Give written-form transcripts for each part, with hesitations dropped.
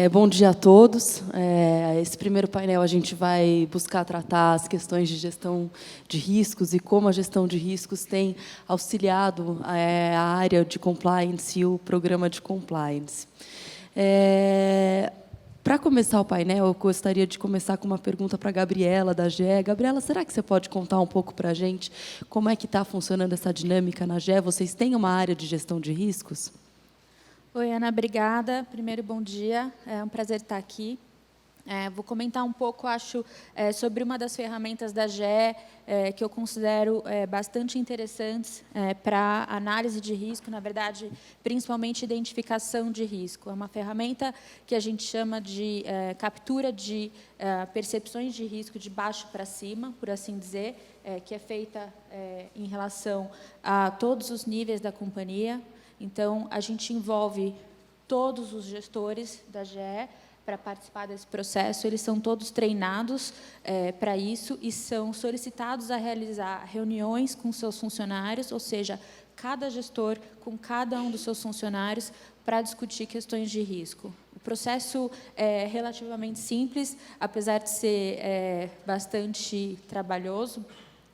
Bom dia a todos. Esse primeiro painel a gente vai buscar tratar as questões de gestão de riscos e como a gestão de riscos tem auxiliado a área de compliance e o programa de compliance. Para começar o painel, eu gostaria de começar com uma pergunta para a Gabriela, da GE. Gabriela, será que você pode contar um pouco para a gente como é que está funcionando essa dinâmica na GE? Vocês têm uma área de gestão de riscos? Oi, Ana, obrigada. Primeiro, bom dia. É um prazer estar aqui. Vou comentar um pouco, acho, sobre uma das ferramentas da GE que eu considero bastante interessantes para análise de risco, na verdade, principalmente identificação de risco. É uma ferramenta que a gente chama de captura de percepções de risco de baixo para cima, por assim dizer, que é feita em relação a todos os níveis da companhia. Então, a gente envolve todos os gestores da GE para participar desse processo. Eles são todos treinados para isso e são solicitados a realizar reuniões com seus funcionários, ou seja, cada gestor com cada um dos seus funcionários para discutir questões de risco. O processo é relativamente simples, apesar de ser bastante trabalhoso.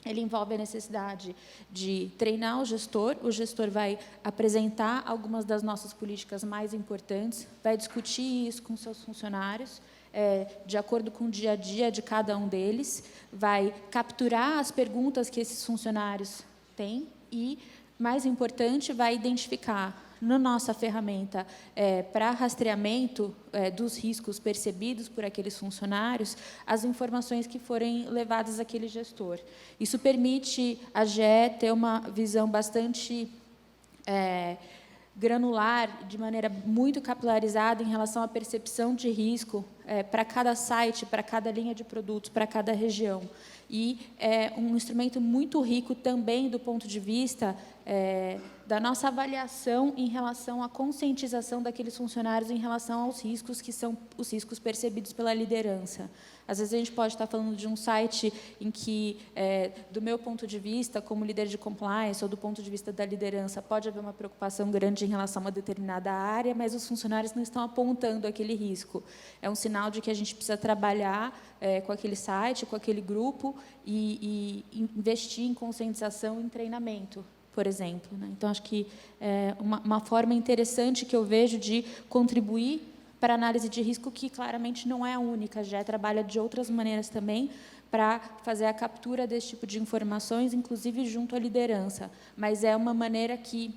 Ele envolve a necessidade de treinar o gestor vai apresentar algumas das nossas políticas mais importantes, vai discutir isso com seus funcionários, de acordo com o dia a dia de cada um deles, vai capturar as perguntas que esses funcionários têm e, mais importante, vai identificar na nossa ferramenta para rastreamento dos riscos percebidos por aqueles funcionários, as informações que forem levadas àquele gestor. Isso permite a GE ter uma visão bastante granular, de maneira muito capilarizada em relação à percepção de risco para cada site, para cada linha de produtos, para cada região. E é um instrumento muito rico também do ponto de vista da nossa avaliação em relação à conscientização daqueles funcionários em relação aos riscos que são os riscos percebidos pela liderança. Às vezes a gente pode estar falando de um site em que, do meu ponto de vista, como líder de compliance, ou do ponto de vista da liderança, pode haver uma preocupação grande em relação a uma determinada área, mas os funcionários não estão apontando aquele risco. É um sinal de que a gente precisa trabalhar com aquele site, com aquele grupo, e investir em conscientização e em treinamento, por exemplo. Então, acho que é uma forma interessante que eu vejo de contribuir para a análise de risco, que claramente não é a única, já trabalha de outras maneiras também para fazer a captura desse tipo de informações, inclusive junto à liderança. Mas é uma maneira que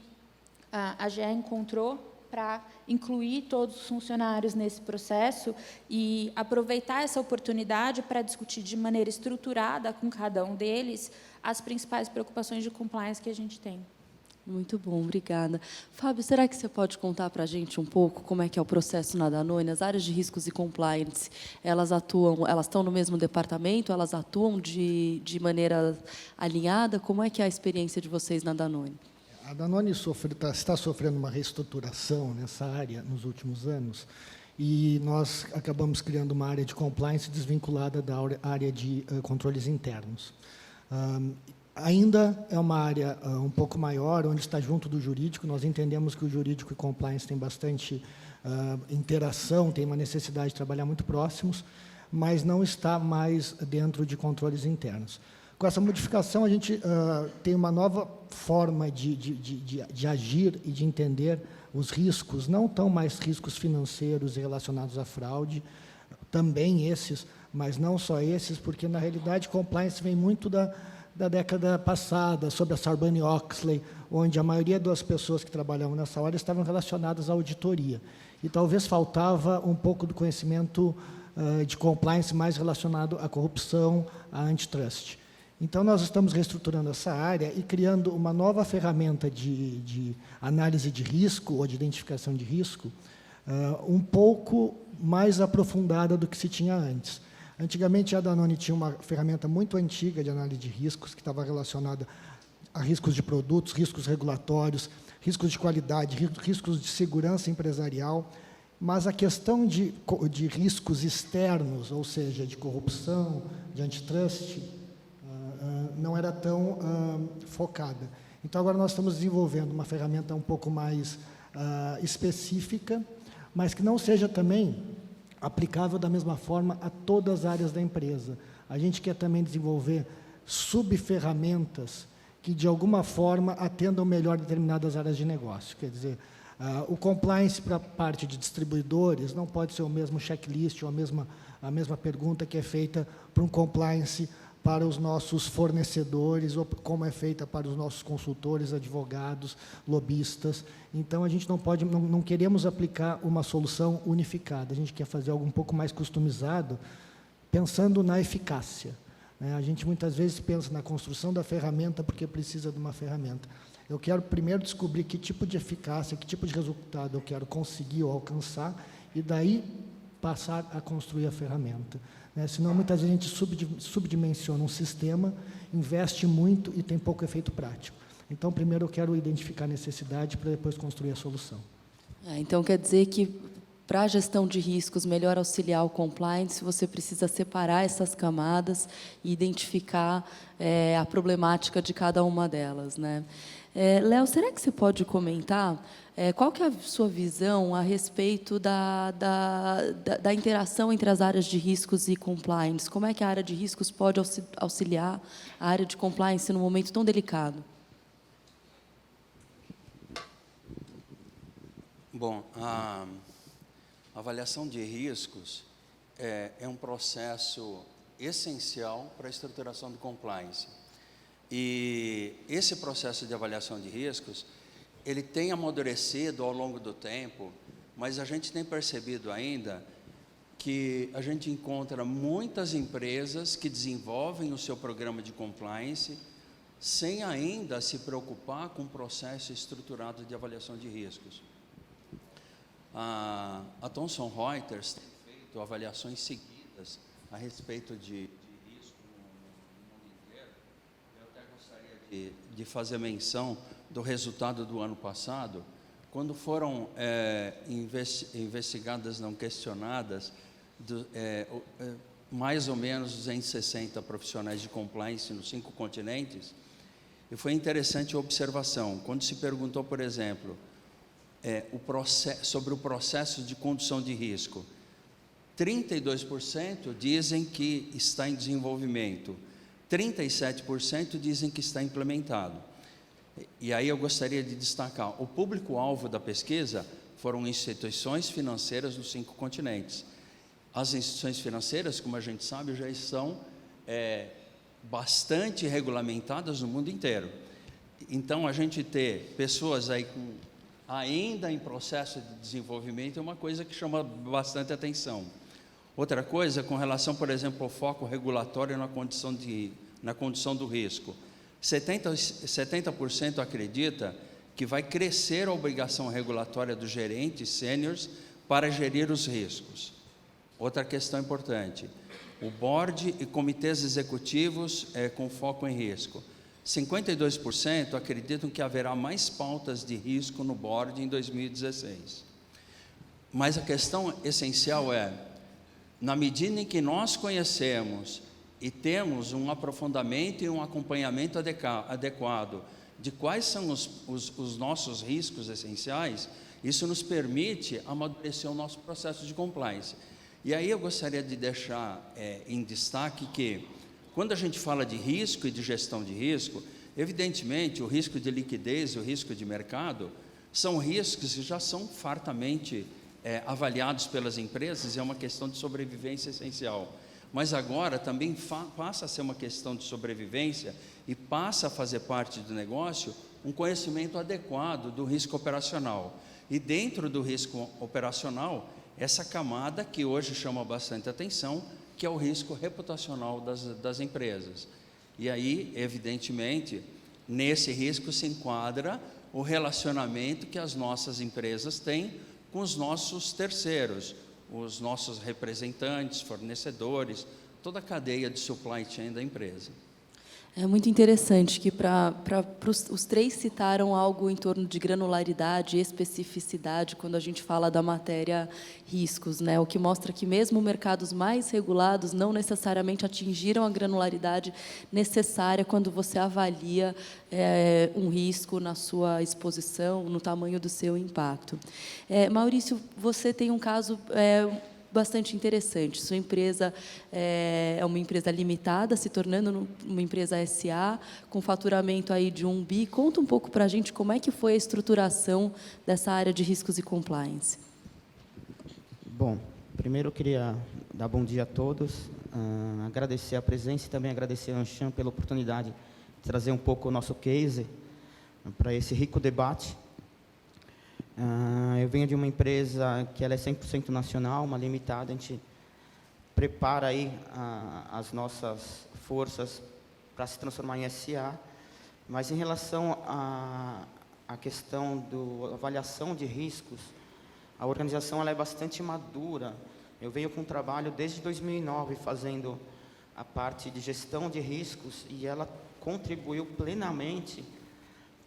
a GE encontrou para incluir todos os funcionários nesse processo e aproveitar essa oportunidade para discutir de maneira estruturada com cada um deles as principais preocupações de compliance que a gente tem. Muito bom, obrigada. Fábio, será que você pode contar para a gente um pouco como é que é o processo na Danone? As áreas de riscos e compliance, elas estão no mesmo departamento, elas atuam de maneira alinhada? Como é que é a experiência de vocês na Danone? A Danone está sofrendo uma reestruturação nessa área nos últimos anos e nós acabamos criando uma área de compliance desvinculada da área de controles internos. Ainda é uma área um pouco maior, onde está junto do jurídico. Nós entendemos que o jurídico e compliance têm bastante interação, tem uma necessidade de trabalhar muito próximos, mas não está mais dentro de controles internos. Com essa modificação, a gente tem uma nova forma de agir e de entender os riscos, não tão mais riscos financeiros e relacionados à fraude, também esses, mas não só esses, porque, na realidade, compliance vem muito da década passada, sobre a Sarbanes-Oxley, onde a maioria das pessoas que trabalhavam nessa área estavam relacionadas à auditoria. E talvez faltava um pouco do conhecimento de compliance mais relacionado à corrupção, à antitrust. Então, nós estamos reestruturando essa área e criando uma nova ferramenta de análise de risco ou de identificação de risco um pouco mais aprofundada do que se tinha antes. Antigamente, a Danone tinha uma ferramenta muito antiga de análise de riscos, que estava relacionada a riscos de produtos, riscos regulatórios, riscos de qualidade, riscos de segurança empresarial, mas a questão de riscos externos, ou seja, de corrupção, de antitrust, não era tão focada. Então, agora nós estamos desenvolvendo uma ferramenta um pouco mais específica, mas que não seja também aplicável da mesma forma a todas as áreas da empresa. A gente quer também desenvolver subferramentas que, de alguma forma, atendam melhor determinadas áreas de negócio. Quer dizer, o compliance para a parte de distribuidores não pode ser o mesmo checklist ou a mesma pergunta que é feita para um compliance para os nossos fornecedores, ou como é feita para os nossos consultores, advogados, lobistas. Então, a gente não queremos aplicar uma solução unificada, a gente quer fazer algo um pouco mais customizado, pensando na eficácia. A gente, muitas vezes, pensa na construção da ferramenta porque precisa de uma ferramenta. Eu quero primeiro descobrir que tipo de eficácia, que tipo de resultado eu quero conseguir ou alcançar, e daí passar a construir a ferramenta. Senão, muitas vezes, a gente subdimensiona um sistema, investe muito e tem pouco efeito prático. Então, primeiro eu quero identificar a necessidade para depois construir a solução. Então, quer dizer que, para a gestão de riscos, melhor auxiliar o compliance, você precisa separar essas camadas e identificar a problemática de cada uma delas, né? Léo, será que você pode comentar qual que é a sua visão a respeito da interação entre as áreas de riscos e compliance? Como é que a área de riscos pode auxiliar a área de compliance num momento tão delicado? Bom, a avaliação de riscos é um processo essencial para a estruturação do compliance. E esse processo de avaliação de riscos, ele tem amadurecido ao longo do tempo, mas a gente tem percebido ainda que a gente encontra muitas empresas que desenvolvem o seu programa de compliance sem ainda se preocupar com o processo estruturado de avaliação de riscos. A Thomson Reuters tem feito avaliações seguidas a respeito de risco no mundo inteiro. Eu até gostaria de fazer menção do resultado do ano passado, quando foram investigadas, não questionadas, mais ou menos 260 profissionais de compliance nos 5 continentes, e foi interessante a observação, quando se perguntou, por exemplo, sobre o processo de condução de risco, 32% dizem que está em desenvolvimento, 37% dizem que está implementado. E aí eu gostaria de destacar, o público-alvo da pesquisa foram instituições financeiras nos 5 continentes. As instituições financeiras, como a gente sabe, já estão bastante regulamentadas no mundo inteiro. Então, a gente ter pessoas aí ainda em processo de desenvolvimento é uma coisa que chama bastante atenção. Outra coisa, com relação, por exemplo, ao foco regulatório na condição do risco, 70% acredita que vai crescer a obrigação regulatória dos gerentes sêniores para gerir os riscos. Outra questão importante, o board e comitês executivos com foco em risco. 52% acreditam que haverá mais pautas de risco no board em 2016. Mas a questão essencial na medida em que nós conhecemos e temos um aprofundamento e um acompanhamento adequado de quais são os nossos riscos essenciais, isso nos permite amadurecer o nosso processo de compliance. E aí eu gostaria de deixar em destaque que, quando a gente fala de risco e de gestão de risco, evidentemente o risco de liquidez e o risco de mercado são riscos que já são fartamente avaliados pelas empresas, é uma questão de sobrevivência essencial. Mas agora também passa a ser uma questão de sobrevivência e passa a fazer parte do negócio um conhecimento adequado do risco operacional. E dentro do risco operacional, essa camada que hoje chama bastante atenção, que é o risco reputacional das empresas. E aí, evidentemente, nesse risco se enquadra o relacionamento que as nossas empresas têm com os nossos terceiros, os nossos representantes, fornecedores, toda a cadeia de supply chain da empresa. É muito interessante que os 3 citaram algo em torno de granularidade e especificidade quando a gente fala da matéria riscos, né? O que mostra que mesmo mercados mais regulados não necessariamente atingiram a granularidade necessária quando você avalia um risco na sua exposição, no tamanho do seu impacto. Maurício, você tem um caso bastante interessante. Sua empresa é uma empresa limitada, se tornando uma empresa SA, com faturamento aí de 1 bi. Conta um pouco para a gente como é que foi a estruturação dessa área de riscos e compliance. Bom, primeiro eu queria dar bom dia a todos, agradecer a presença e também agradecer ao Anshan pela oportunidade de trazer um pouco o nosso case para esse rico debate. Eu venho de uma empresa que ela é 100% nacional, uma limitada, a gente prepara aí as nossas forças para se transformar em SA, mas em relação à questão da avaliação de riscos, a organização ela é bastante madura. Eu venho com um trabalho desde 2009 fazendo a parte de gestão de riscos e ela contribuiu plenamente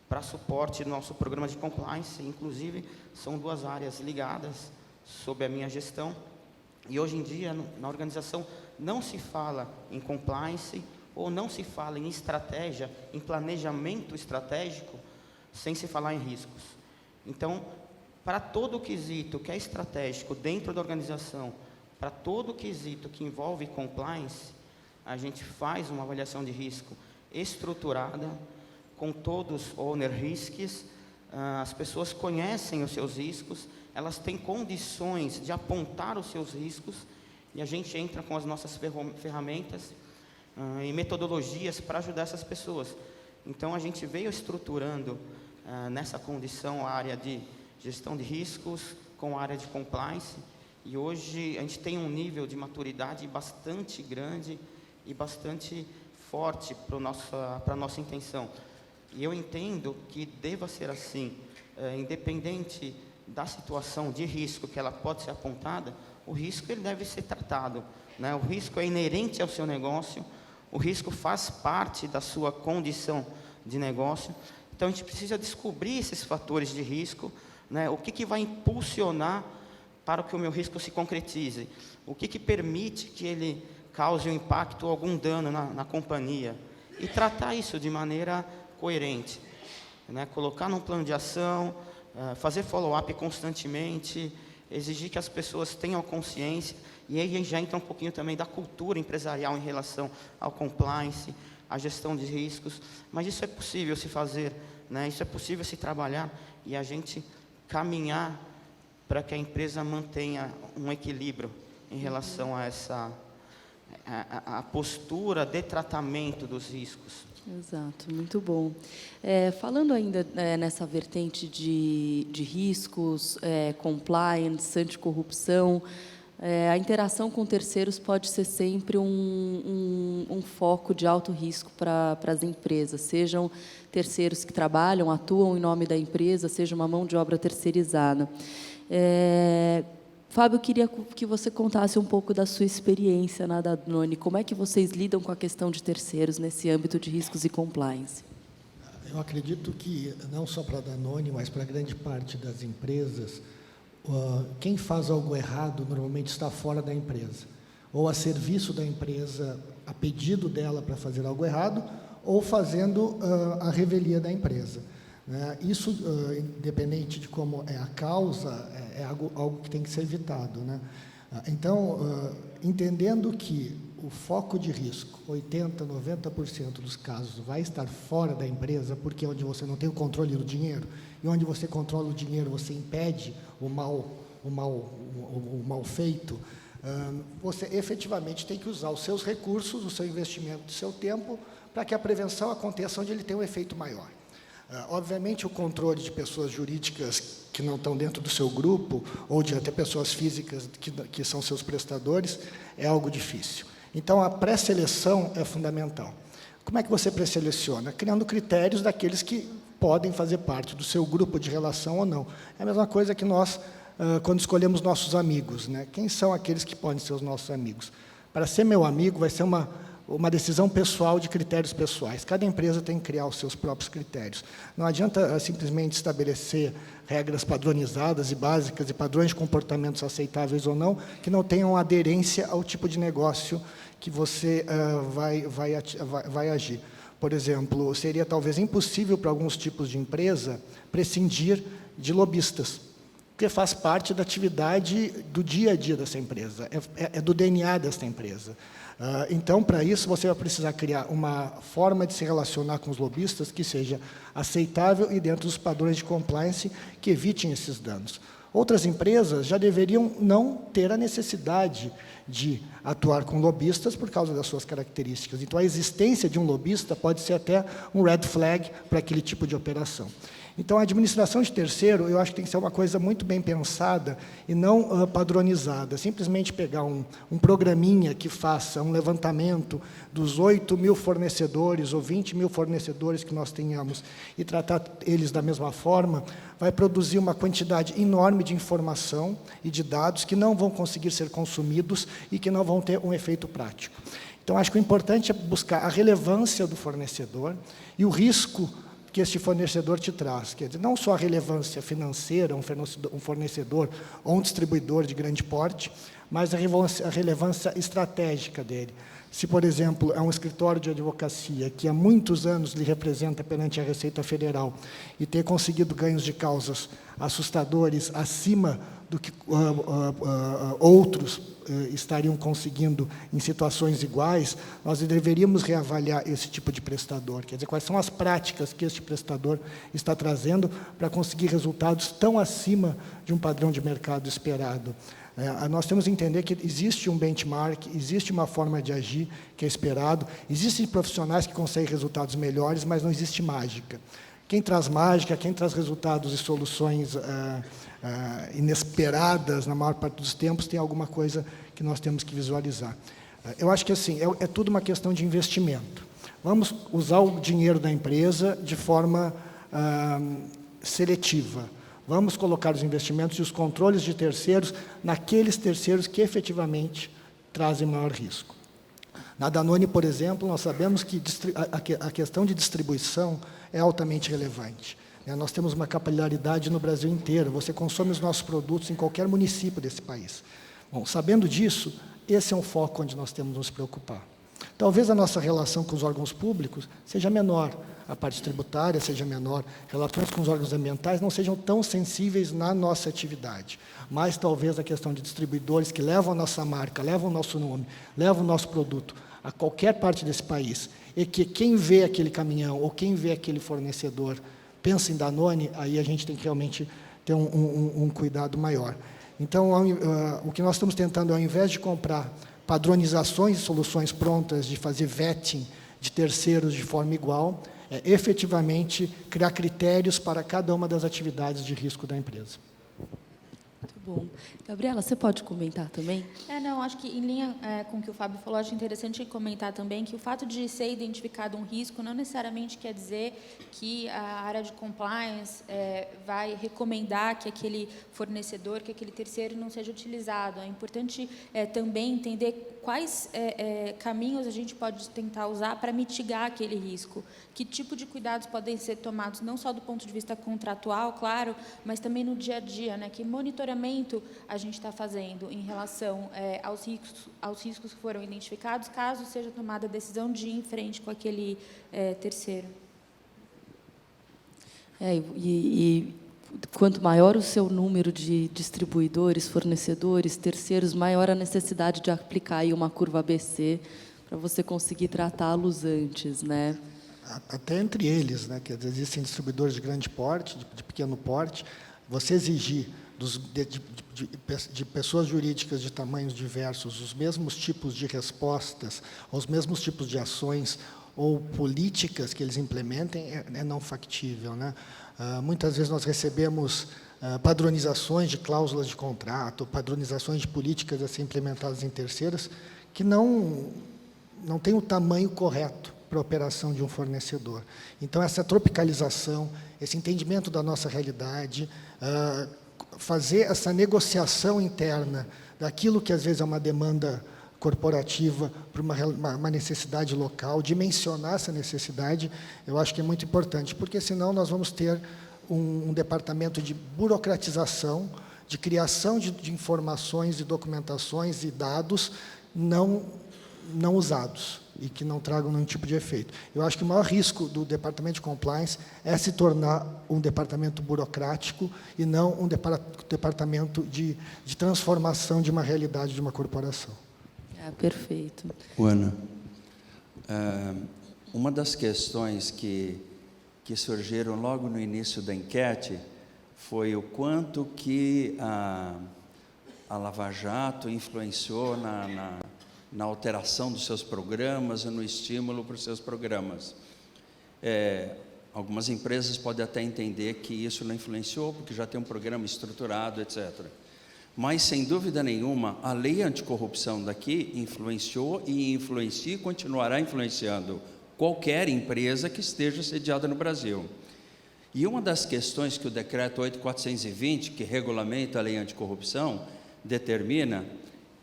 para suporte do nosso programa de compliance. Inclusive, são 2 áreas ligadas sob a minha gestão. E hoje em dia, na organização, não se fala em compliance ou não se fala em estratégia, em planejamento estratégico, sem se falar em riscos. Então, para todo o quesito que é estratégico dentro da organização, para todo o quesito que envolve compliance, a gente faz uma avaliação de risco estruturada, com todos os owner risks, as pessoas conhecem os seus riscos, elas têm condições de apontar os seus riscos, e a gente entra com as nossas ferramentas e metodologias para ajudar essas pessoas. Então, a gente veio estruturando nessa condição a área de gestão de riscos com a área de compliance, e hoje a gente tem um nível de maturidade bastante grande e bastante forte para a nossa intenção. E eu entendo que deva ser assim, independente da situação de risco que ela pode ser apontada, o risco ele deve ser tratado, né? O risco é inerente ao seu negócio, o risco faz parte da sua condição de negócio. Então, a gente precisa descobrir esses fatores de risco, né? O que vai impulsionar para que o meu risco se concretize? O que permite que ele cause um impacto ou algum dano na companhia? E tratar isso de maneira coerente, né? Colocar num plano de ação, fazer follow-up constantemente, exigir que as pessoas tenham consciência, e aí já entra um pouquinho também da cultura empresarial em relação ao compliance, à gestão de riscos, mas isso é possível se fazer, né? Isso é possível se trabalhar e a gente caminhar para que a empresa mantenha um equilíbrio em relação a essa a postura de tratamento dos riscos. Exato, muito bom. Falando ainda nessa vertente de riscos, compliance, anticorrupção, a interação com terceiros pode ser sempre um foco de alto risco para as empresas, sejam terceiros que trabalham, atuam em nome da empresa, seja uma mão de obra terceirizada. Fábio, eu queria que você contasse um pouco da sua experiência na Danone. Como é que vocês lidam com a questão de terceiros nesse âmbito de riscos e compliance? Eu acredito que, não só para a Danone, mas para grande parte das empresas, quem faz algo errado normalmente está fora da empresa, ou a serviço da empresa, a pedido dela para fazer algo errado, ou fazendo a revelia da empresa. Isso, independente de como é a causa, é algo que tem que ser evitado, né? Então, entendendo que o foco de risco, 80%, 90% dos casos, vai estar fora da empresa, porque é onde você não tem o controle do dinheiro, e onde você controla o dinheiro, você impede o mal feito, você efetivamente tem que usar os seus recursos, o seu investimento, o seu tempo, para que a prevenção aconteça onde ele tem um efeito maior. Obviamente, o controle de pessoas jurídicas que não estão dentro do seu grupo, ou de até pessoas físicas que são seus prestadores, é algo difícil. Então, a pré-seleção é fundamental. Como é que você pré-seleciona? Criando critérios daqueles que podem fazer parte do seu grupo de relação ou não. É a mesma coisa que nós, quando escolhemos nossos amigos, né? Quem são aqueles que podem ser os nossos amigos? Para ser meu amigo, vai ser uma decisão pessoal de critérios pessoais. Cada empresa tem que criar os seus próprios critérios. Não adianta simplesmente estabelecer regras padronizadas e básicas e padrões de comportamentos aceitáveis ou não, que não tenham aderência ao tipo de negócio que você vai agir. Por exemplo, seria talvez impossível para alguns tipos de empresa prescindir de lobistas. porque faz parte da atividade do dia a dia dessa empresa, é do DNA dessa empresa. Então, para isso, você vai precisar criar uma forma de se relacionar com os lobistas que seja aceitável e dentro dos padrões de compliance que evitem esses danos. Outras empresas já deveriam não ter a necessidade de atuar com lobistas por causa das suas características. Então, a existência de um lobista pode ser até um red flag para aquele tipo de operação. Então, a administração de terceiro, eu acho que tem que ser uma coisa muito bem pensada e não padronizada. Simplesmente pegar um programinha que faça um levantamento dos 8.000 fornecedores ou 20.000 fornecedores que nós tenhamos e tratar eles da mesma forma, vai produzir uma quantidade enorme de informação e de dados que não vão conseguir ser consumidos e que não vão ter um efeito prático. Então, acho que o importante é buscar a relevância do fornecedor e o risco que este fornecedor te traz. Quer dizer, não só a relevância financeira, um fornecedor ou um distribuidor de grande porte, mas a relevância estratégica dele. Se, por exemplo, é um escritório de advocacia que há muitos anos lhe representa perante a Receita Federal e ter conseguido ganhos de causas assustadores acima do que outros estariam conseguindo em situações iguais, nós deveríamos reavaliar esse tipo de prestador. Quer dizer, quais são as práticas que este prestador está trazendo para conseguir resultados tão acima de um padrão de mercado esperado. Nós temos que entender que existe um benchmark, existe uma forma de agir que é esperado, existem profissionais que conseguem resultados melhores, mas não existe mágica. Quem traz mágica, quem traz resultados e soluções inesperadas, na maior parte dos tempos, tem alguma coisa que nós temos que visualizar. Eu acho que assim, é tudo uma questão de investimento. Vamos usar o dinheiro da empresa de forma seletiva. Vamos colocar os investimentos e os controles de terceiros naqueles terceiros que efetivamente trazem maior risco. Na Danone, por exemplo, nós sabemos que a questão de distribuição é altamente relevante. Nós temos uma capilaridade no Brasil inteiro, você consome os nossos produtos em qualquer município desse país. Bom, sabendo disso, esse é um foco onde nós temos que nos preocupar. Talvez a nossa relação com os órgãos públicos seja menor, a parte tributária seja menor, relações com os órgãos ambientais não sejam tão sensíveis na nossa atividade, mas talvez a questão de distribuidores que levam a nossa marca, levam o nosso nome, levam o nosso produto a qualquer parte desse país, e que quem vê aquele caminhão ou quem vê aquele fornecedor pensa em Danone, aí a gente tem que realmente ter um cuidado maior. Então, o que nós estamos tentando, ao invés de comprar padronizações e soluções prontas, de fazer vetting de terceiros de forma igual, é efetivamente criar critérios para cada uma das atividades de risco da empresa. Muito bom. Gabriela, você pode comentar também? Não, acho que em linha com o que o Fábio falou, acho interessante comentar também que o fato de ser identificado um risco não necessariamente quer dizer que a área de compliance vai recomendar que aquele fornecedor, que aquele terceiro não seja utilizado. É importante também entender quais caminhos a gente pode tentar usar para mitigar aquele risco. Que tipo de cuidados podem ser tomados, não só do ponto de vista contratual, claro, mas também no dia a dia, né? Que monitoramento a gente está fazendo em relação aos riscos que foram identificados, caso seja tomada a decisão de ir em frente com aquele terceiro. E quanto maior o seu número de distribuidores, fornecedores, terceiros, maior a necessidade de aplicar aí uma curva ABC para você conseguir tratá-los antes, né? Até entre eles, né? Que existem distribuidores de grande porte, de pequeno porte, você exigir de pessoas jurídicas de tamanhos diversos os mesmos tipos de respostas, os mesmos tipos de ações ou políticas que eles implementem é não factível, né? Muitas vezes nós recebemos padronizações de cláusulas de contrato, padronizações de políticas a ser implementadas em terceiras que não têm o tamanho correto para a operação de um fornecedor. Então, essa tropicalização, esse entendimento da nossa realidade, fazer essa negociação interna daquilo que, às vezes, é uma demanda corporativa para uma necessidade local, dimensionar essa necessidade, eu acho que é muito importante, porque, senão, nós vamos ter um departamento de burocratização, de criação de informações e documentações e dados não usados. e que não tragam nenhum tipo de efeito. Eu acho que o maior risco do Departamento de Compliance é se tornar um departamento burocrático e não um departamento de transformação de uma realidade de uma corporação. Perfeito. Ana, uma das questões que surgiram logo no início da enquete foi o quanto que a Lava Jato influenciou na alteração dos seus programas e no estímulo para os seus programas. Algumas empresas podem até entender que isso não influenciou, porque já tem um programa estruturado, etc. Mas, sem dúvida nenhuma, a lei anticorrupção daqui influenciou e influencia e continuará influenciando qualquer empresa que esteja sediada no Brasil. E uma das questões que o Decreto 8.420, que regulamenta a lei anticorrupção, determina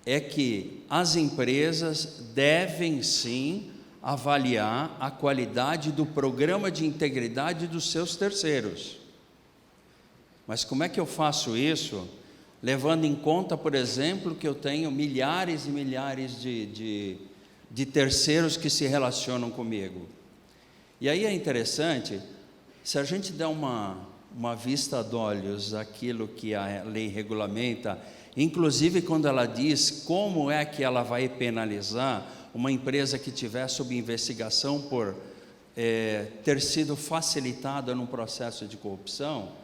é que as empresas devem, sim, avaliar a qualidade do programa de integridade dos seus terceiros. Mas como é que eu faço isso? Levando em conta, por exemplo, que eu tenho milhares e milhares de terceiros que se relacionam comigo. E aí é interessante, se a gente der uma vista de olhos àquilo que a lei regulamenta, inclusive quando ela diz como é que ela vai penalizar uma empresa que estiver sob investigação por ter sido facilitada num processo de corrupção,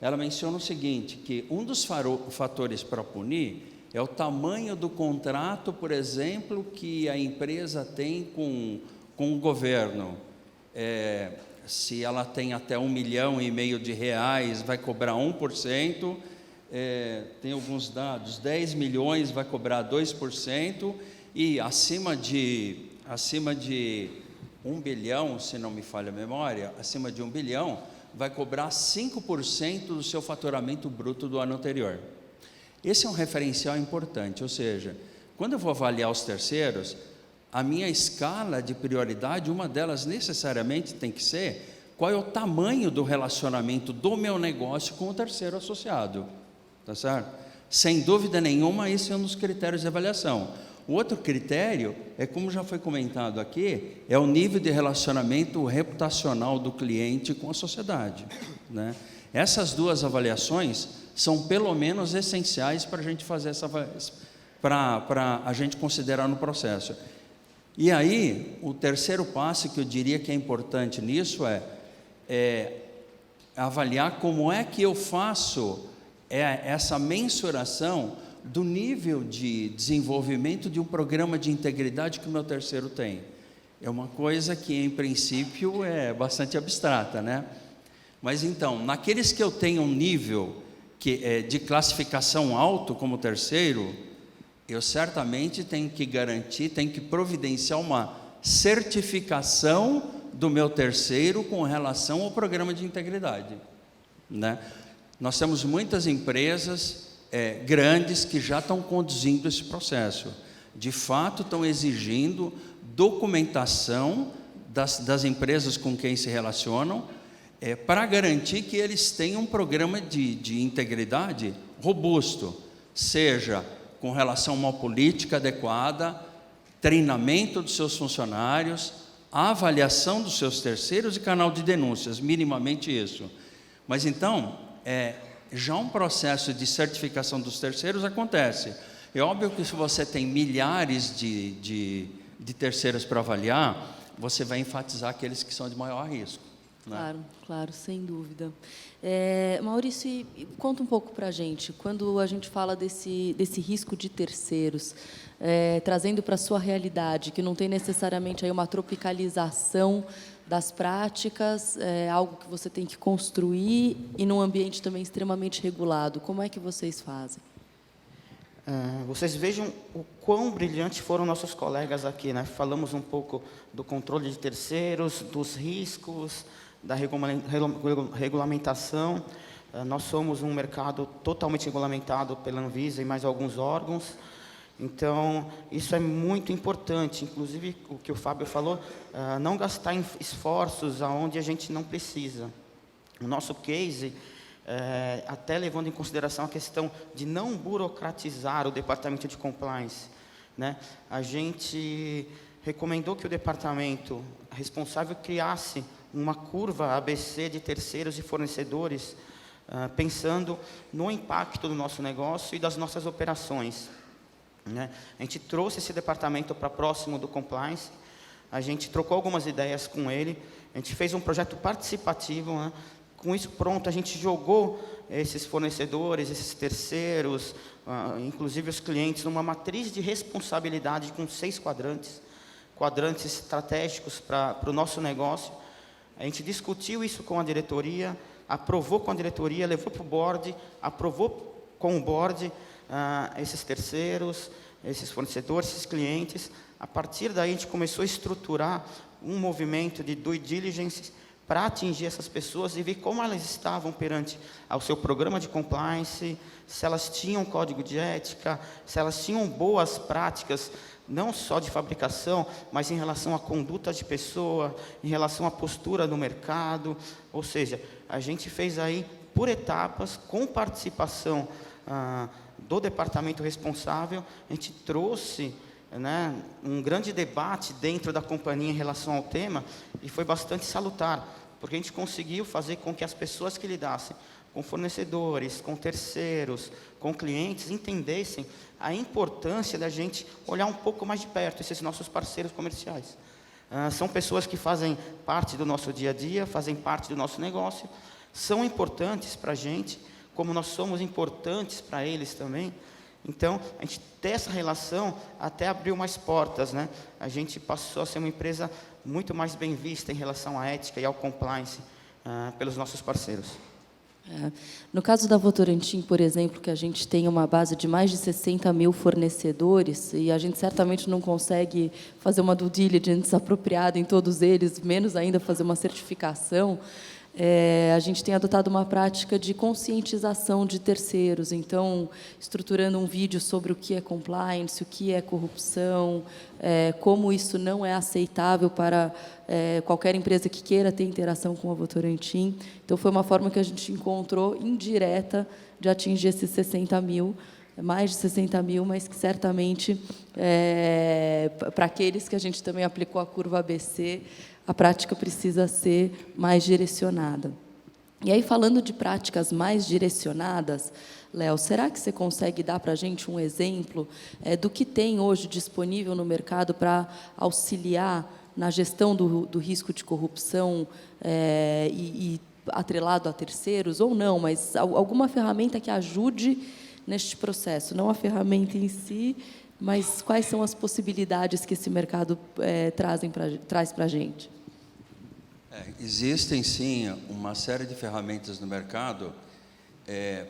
ela menciona o seguinte, que um dos fatores para punir é o tamanho do contrato, por exemplo, que a empresa tem com o governo. Se ela tem até R$1,5 milhão de reais, vai cobrar 1%, tem alguns dados, 10 milhões vai cobrar 2%, e acima de 1 bilhão, se não me falha a memória, acima de 1 bilhão, vai cobrar 5% do seu faturamento bruto do ano anterior. Esse é um referencial importante, ou seja, quando eu vou avaliar os terceiros, a minha escala de prioridade, uma delas necessariamente tem que ser qual é o tamanho do relacionamento do meu negócio com o terceiro associado, tá certo? Sem dúvida nenhuma, esse é um dos critérios de avaliação. O outro critério é, como já foi comentado aqui, é o nível de relacionamento reputacional do cliente com a sociedade, né? Essas duas avaliações são pelo menos essenciais para a gente fazer para a gente considerar no processo. E aí, o terceiro passo que eu diria que é importante nisso é avaliar como é que eu faço essa mensuração do nível de desenvolvimento de um programa de integridade que o meu terceiro tem. É uma coisa que, em princípio, é bastante abstrata, né? Mas, então, naqueles que eu tenho um nível de classificação alto como terceiro, eu certamente tenho que garantir, tenho que providenciar uma certificação do meu terceiro com relação ao programa de integridade, né? Nós temos muitas empresas grandes que já estão conduzindo esse processo. De fato, estão exigindo documentação das empresas com quem se relacionam, para garantir que eles tenham um programa de integridade robusto, seja com relação a uma política adequada, treinamento dos seus funcionários, avaliação dos seus terceiros e canal de denúncias, minimamente isso. Mas então, já um processo de certificação dos terceiros acontece. É óbvio que se você tem milhares de terceiros para avaliar, você vai enfatizar aqueles que são de maior risco, né? Claro, claro, sem dúvida. Maurício, conta um pouco para a gente, quando a gente fala desse risco de terceiros, trazendo para a sua realidade, que não tem necessariamente aí uma tropicalização das práticas, algo que você tem que construir e num ambiente também extremamente regulado, como é que vocês fazem? Vocês vejam o quão brilhantes foram nossos colegas aqui, né? Falamos um pouco do controle de terceiros, dos riscos, da regulamentação. Nós somos um mercado totalmente regulamentado pela Anvisa e mais alguns órgãos. Então, isso é muito importante. Inclusive, o que o Fábio falou, não gastar em esforços aonde a gente não precisa. O nosso case, até levando em consideração a questão de não burocratizar o departamento de compliance, né? A gente recomendou que o departamento responsável criasse uma curva ABC de terceiros e fornecedores, pensando no impacto do nosso negócio e das nossas operações, né? A gente trouxe esse departamento para próximo do compliance, a gente trocou algumas ideias com ele, a gente fez um projeto participativo, né? Com isso pronto, a gente jogou esses fornecedores, esses terceiros, inclusive os clientes, numa matriz de responsabilidade com 6 quadrantes estratégicos para o nosso negócio. A gente discutiu isso com a diretoria, aprovou com a diretoria, levou para o board, aprovou com o board esses terceiros, esses fornecedores, esses clientes. A partir daí, a gente começou a estruturar um movimento de due diligence para atingir essas pessoas e ver como elas estavam perante ao seu programa de compliance, se elas tinham código de ética, se elas tinham boas práticas, não só de fabricação, mas em relação à conduta de pessoa, em relação à postura no mercado. Ou seja, a gente fez aí por etapas, com participação do departamento responsável, a gente trouxe, né, um grande debate dentro da companhia em relação ao tema, e foi bastante salutar, porque a gente conseguiu fazer com que as pessoas que lidassem com fornecedores, com terceiros, com clientes, entendessem a importância da gente olhar um pouco mais de perto esses nossos parceiros comerciais. São pessoas que fazem parte do nosso dia a dia, fazem parte do nosso negócio, são importantes para a gente, como nós somos importantes para eles também. Então, a gente ter essa relação até abriu mais portas, né? A gente passou a ser uma empresa muito mais bem vista em relação à ética e ao compliance pelos nossos parceiros. No caso da Votorantim, por exemplo, que a gente tem uma base de mais de 60 mil fornecedores, e a gente certamente não consegue fazer uma due diligence apropriada em todos eles, menos ainda fazer uma certificação, a gente tem adotado uma prática de conscientização de terceiros, então, estruturando um vídeo sobre o que é compliance, o que é corrupção, como isso não é aceitável para qualquer empresa que queira ter interação com a Votorantim. Então, foi uma forma que a gente encontrou indireta de atingir esses 60 mil, mais de 60 mil, mas que certamente, para aqueles que a gente também aplicou a curva ABC, a prática precisa ser mais direcionada. E aí, falando de práticas mais direcionadas, Léo, será que você consegue dar para a gente um exemplo do que tem hoje disponível no mercado para auxiliar na gestão do risco de corrupção e atrelado a terceiros, ou não, mas alguma ferramenta que ajude neste processo? Não a ferramenta em si, mas quais são as possibilidades que esse mercado traz para a gente? Existem, sim, uma série de ferramentas no mercado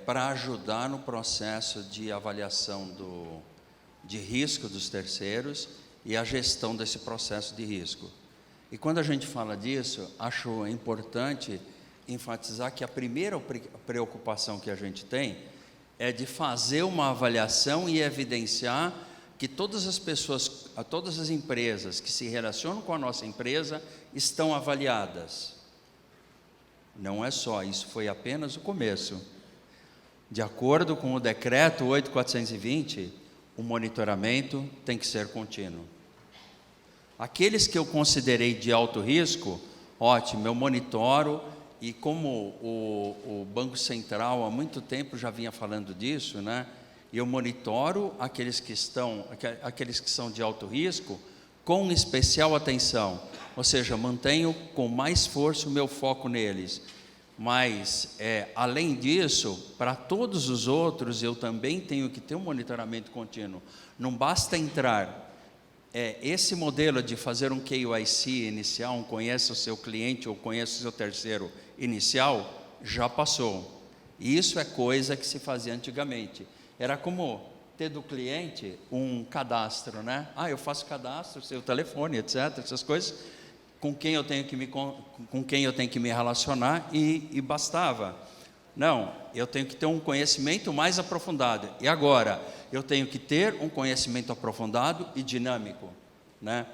para ajudar no processo de avaliação de risco dos terceiros e a gestão desse processo de risco. E quando a gente fala disso, acho importante enfatizar que a primeira preocupação que a gente tem é de fazer uma avaliação e evidenciar que todas as pessoas, todas as empresas que se relacionam com a nossa empresa estão avaliadas. Não é só, isso foi apenas o começo. De acordo com o decreto 8.420, o monitoramento tem que ser contínuo. Aqueles que eu considerei de alto risco, ótimo, eu monitoro, e como o Banco Central há muito tempo já vinha falando disso, né? E eu monitoro aqueles que são de alto risco com especial atenção, ou seja, mantenho com mais força o meu foco neles. Mas, além disso, para todos os outros, eu também tenho que ter um monitoramento contínuo. Não basta entrar. Esse modelo de fazer um KYC inicial, um conhece o seu cliente ou conhece o seu terceiro inicial, já passou. Isso é coisa que se fazia antigamente. Era como ter do cliente um cadastro, né? Eu faço cadastro, seu telefone, etc., essas coisas, com quem eu tenho que me relacionar, e bastava. Não, eu tenho que ter um conhecimento mais aprofundado. E agora, eu tenho que ter um conhecimento aprofundado e dinâmico, né?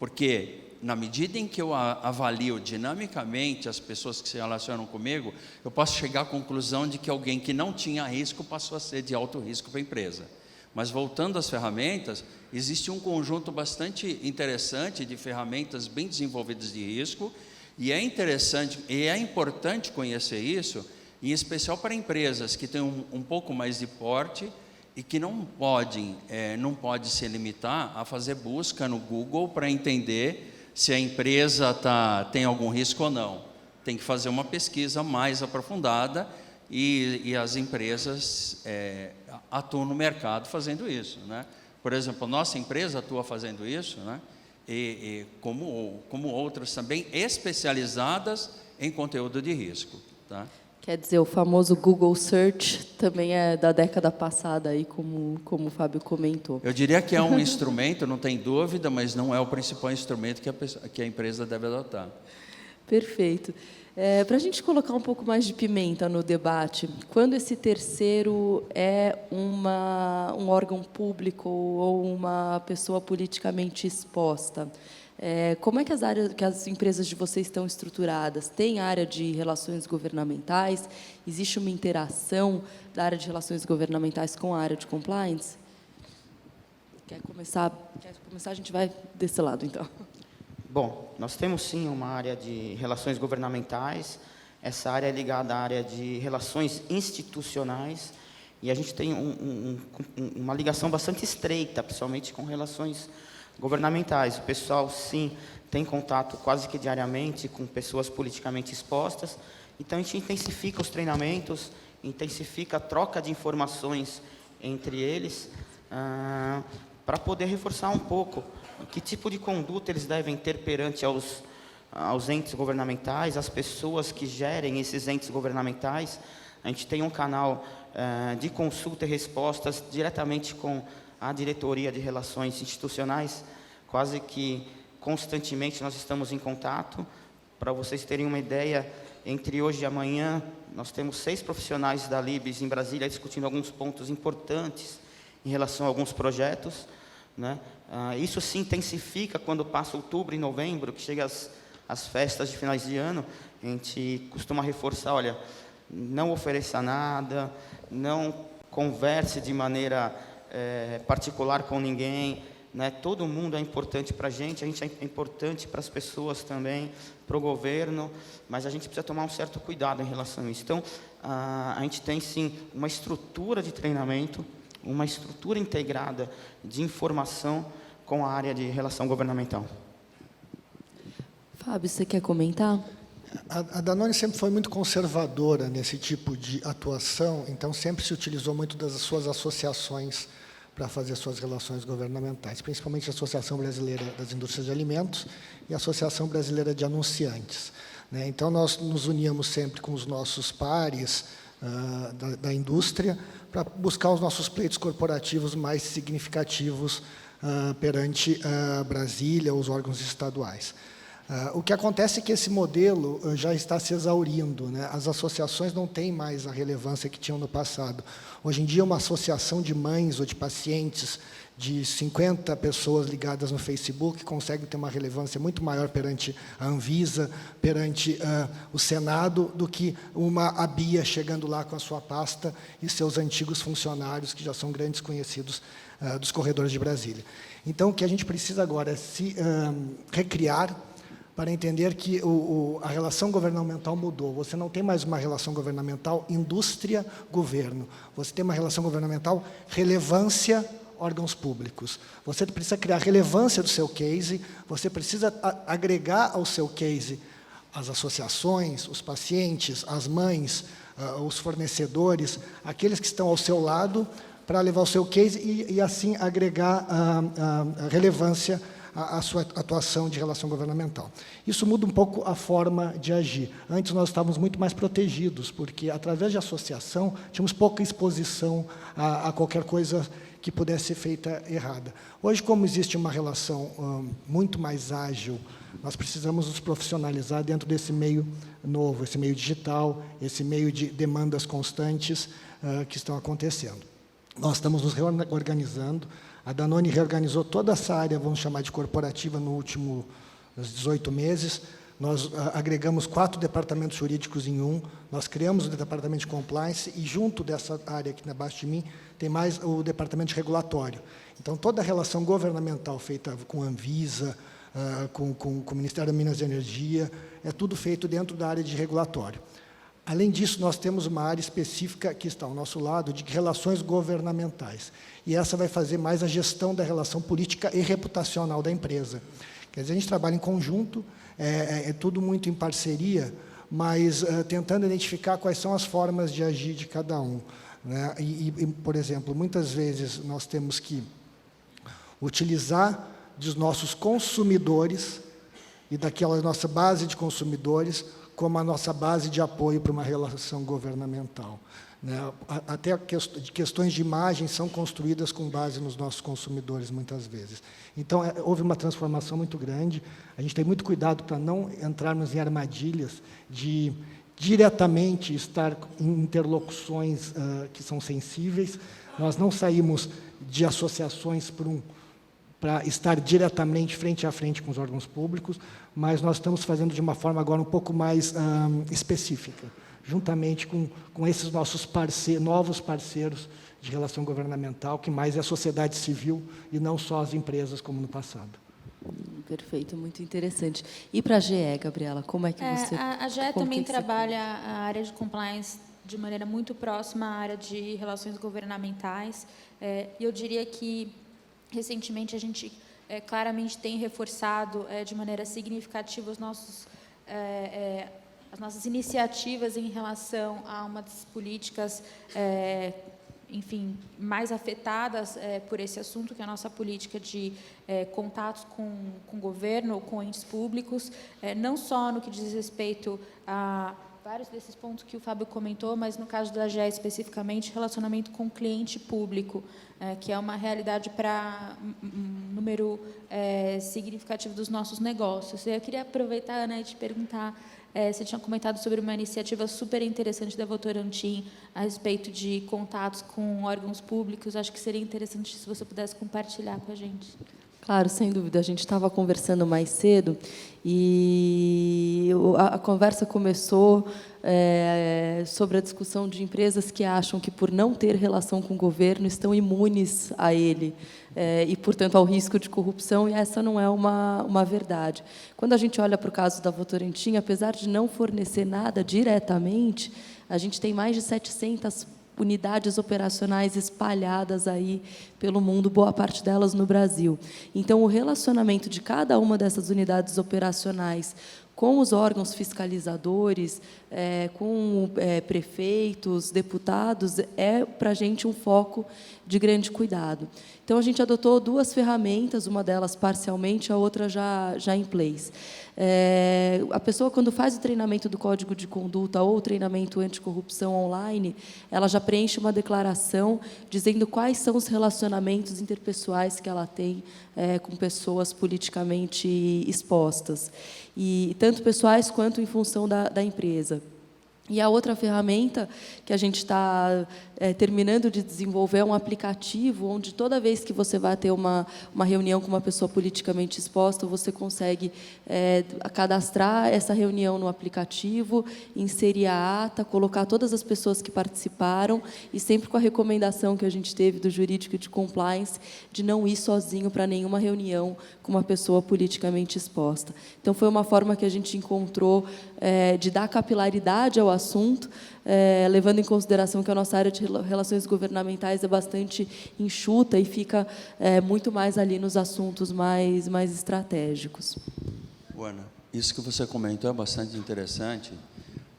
Porque, na medida em que eu avalio dinamicamente as pessoas que se relacionam comigo, eu posso chegar à conclusão de que alguém que não tinha risco passou a ser de alto risco para a empresa. Mas, voltando às ferramentas, existe um conjunto bastante interessante de ferramentas bem desenvolvidas de risco, e é interessante e é importante conhecer isso, em especial para empresas que têm um pouco mais de porte e que não pode se limitar a fazer busca no Google para entender se a empresa tem algum risco ou não. Tem que fazer uma pesquisa mais aprofundada, e as empresas atuam no mercado fazendo isso, né? Por exemplo, nossa empresa atua fazendo isso, né? E como outras também especializadas em conteúdo de risco, tá? Quer dizer, o famoso Google Search também é da década passada, aí, como o Fábio comentou. Eu diria que é um instrumento, não tem dúvida, mas não é o principal instrumento que a empresa deve adotar. Perfeito. Para a gente colocar um pouco mais de pimenta no debate, quando esse terceiro é um órgão público ou uma pessoa politicamente exposta, como é que as empresas de vocês estão estruturadas? Tem área de relações governamentais? Existe uma interação da área de relações governamentais com a área de compliance? Quer começar? A gente vai desse lado, então. Bom, nós temos sim uma área de relações governamentais, essa área é ligada à área de relações institucionais, e a gente tem uma ligação bastante estreita, principalmente com relações governamentais. O pessoal, sim, tem contato quase que diariamente com pessoas politicamente expostas, então a gente intensifica os treinamentos, intensifica a troca de informações entre eles, para poder reforçar um pouco que tipo de conduta eles devem ter perante aos entes governamentais, as pessoas que gerem esses entes governamentais. A gente tem um canal de consulta e respostas diretamente com a Diretoria de Relações Institucionais, quase que constantemente nós estamos em contato. Para vocês terem uma ideia, entre hoje e amanhã, nós temos 6 profissionais da Libes em Brasília discutindo alguns pontos importantes em relação a alguns projetos, né? Isso se intensifica quando passa outubro e novembro, que chega as festas de finais de ano. A gente costuma reforçar, olha, não ofereça nada, não converse de maneira particular com ninguém, né? Todo mundo é importante para a gente é importante para as pessoas também, para o governo, mas a gente precisa tomar um certo cuidado em relação a isso. Então, a gente tem sim uma estrutura de treinamento, uma estrutura integrada de informação com a área de relação governamental. Fábio, você quer comentar? A Danone sempre foi muito conservadora nesse tipo de atuação, então sempre se utilizou muito das suas associações para fazer suas relações governamentais, principalmente a Associação Brasileira das Indústrias de Alimentos e a Associação Brasileira de Anunciantes, né? Então, nós nos uníamos sempre com os nossos pares da indústria para buscar os nossos pleitos corporativos mais significativos perante Brasília, os órgãos estaduais. O que acontece é que esse modelo já está se exaurindo, né? As associações não têm mais a relevância que tinham no passado. Hoje em dia, uma associação de mães ou de pacientes de 50 pessoas ligadas no Facebook consegue ter uma relevância muito maior perante a Anvisa, perante o Senado, do que uma ABIA chegando lá com a sua pasta e seus antigos funcionários, que já são grandes conhecidos dos corredores de Brasília. Então, o que a gente precisa agora é se recriar para entender que a relação governamental mudou. Você não tem mais uma relação governamental indústria-governo. Você tem uma relação governamental relevância órgãos públicos. Você precisa criar relevância do seu case, você precisa agregar ao seu case as associações, os pacientes, as mães, os fornecedores, aqueles que estão ao seu lado, para levar o seu case e assim agregar a relevância à sua atuação de relação governamental. Isso muda um pouco a forma de agir. Antes nós estávamos muito mais protegidos, porque através de associação tínhamos pouca exposição a qualquer coisa que pudesse ser feita errada. Hoje, como existe uma relação muito mais ágil, nós precisamos nos profissionalizar dentro desse meio novo, esse meio digital, esse meio de demandas constantes que estão acontecendo. Nós estamos nos reorganizando. A Danone reorganizou toda essa área, vamos chamar de corporativa, nos últimos 18 meses. Nós agregamos 4 departamentos jurídicos em um, nós criamos o departamento de compliance e junto dessa área aqui abaixo de mim tem mais o departamento de regulatório. Então, toda a relação governamental feita com a Anvisa, com o Ministério da Minas e Energia, é tudo feito dentro da área de regulatório. Além disso, nós temos uma área específica que está ao nosso lado de relações governamentais. E essa vai fazer mais a gestão da relação política e reputacional da empresa. Quer dizer, a gente trabalha em conjunto, é tudo muito em parceria, mas tentando identificar quais são as formas de agir de cada um, né? Por exemplo, muitas vezes nós temos que utilizar dos nossos consumidores e daquela nossa base de consumidores como a nossa base de apoio para uma relação governamental, né? Até questões de imagem são construídas com base nos nossos consumidores, muitas vezes. Então, houve uma transformação muito grande. A gente tem muito cuidado para não entrarmos em armadilhas de diretamente estar em interlocuções que são sensíveis. Nós não saímos de associações para estar diretamente, frente a frente com os órgãos públicos, mas nós estamos fazendo de uma forma agora um pouco mais específica, juntamente com esses nossos novos parceiros de relação governamental, que mais é a sociedade civil e não só as empresas, como no passado. Perfeito, muito interessante. E para a GE, Gabriela, como é que você... A GE também trabalha a área de compliance de maneira muito próxima à área de relações governamentais. E eu diria que, recentemente, a gente claramente tem reforçado de maneira significativa as nossas iniciativas em relação a uma das políticas, enfim, mais afetadas por esse assunto, que é a nossa política de contatos com o governo, com entes públicos, não só no que diz respeito a vários desses pontos que o Fábio comentou, mas no caso da GE especificamente, relacionamento com o cliente público, que é uma realidade para um número significativo dos nossos negócios. Eu queria aproveitar, Ana, e te perguntar, você tinha comentado sobre uma iniciativa super interessante da Votorantim a respeito de contatos com órgãos públicos. Acho que seria interessante se você pudesse compartilhar com a gente. Claro, sem dúvida. A gente estava conversando mais cedo e a conversa começou sobre a discussão de empresas que acham que, por não ter relação com o governo, estão imunes a ele e, portanto, ao risco de corrupção, e essa não é uma verdade. Quando a gente olha para o caso da Votorantim, apesar de não fornecer nada diretamente, a gente tem mais de 700 unidades operacionais espalhadas aí pelo mundo, boa parte delas no Brasil. Então, o relacionamento de cada uma dessas unidades operacionais com os órgãos fiscalizadores, com prefeitos, deputados, é, para a gente, um foco de grande cuidado. Então, a gente adotou 2 ferramentas, uma delas parcialmente, a outra já em place. A pessoa, quando faz o treinamento do Código de Conduta ou o treinamento anticorrupção online, ela já preenche uma declaração dizendo quais são os relacionamentos interpessoais que ela tem com pessoas politicamente expostas, e tanto pessoais quanto em função da empresa. E a outra ferramenta que a gente está terminando de desenvolver é um aplicativo onde, toda vez que você vai ter uma reunião com uma pessoa politicamente exposta, você consegue cadastrar essa reunião no aplicativo, inserir a ata, colocar todas as pessoas que participaram, e sempre com a recomendação que a gente teve do jurídico e de compliance de não ir sozinho para nenhuma reunião com uma pessoa politicamente exposta. Então, foi uma forma que a gente encontrou de dar capilaridade ao assunto, levando em consideração que a nossa área de relações governamentais é bastante enxuta e fica muito mais ali nos assuntos mais estratégicos. Ana, isso que você comentou é bastante interessante.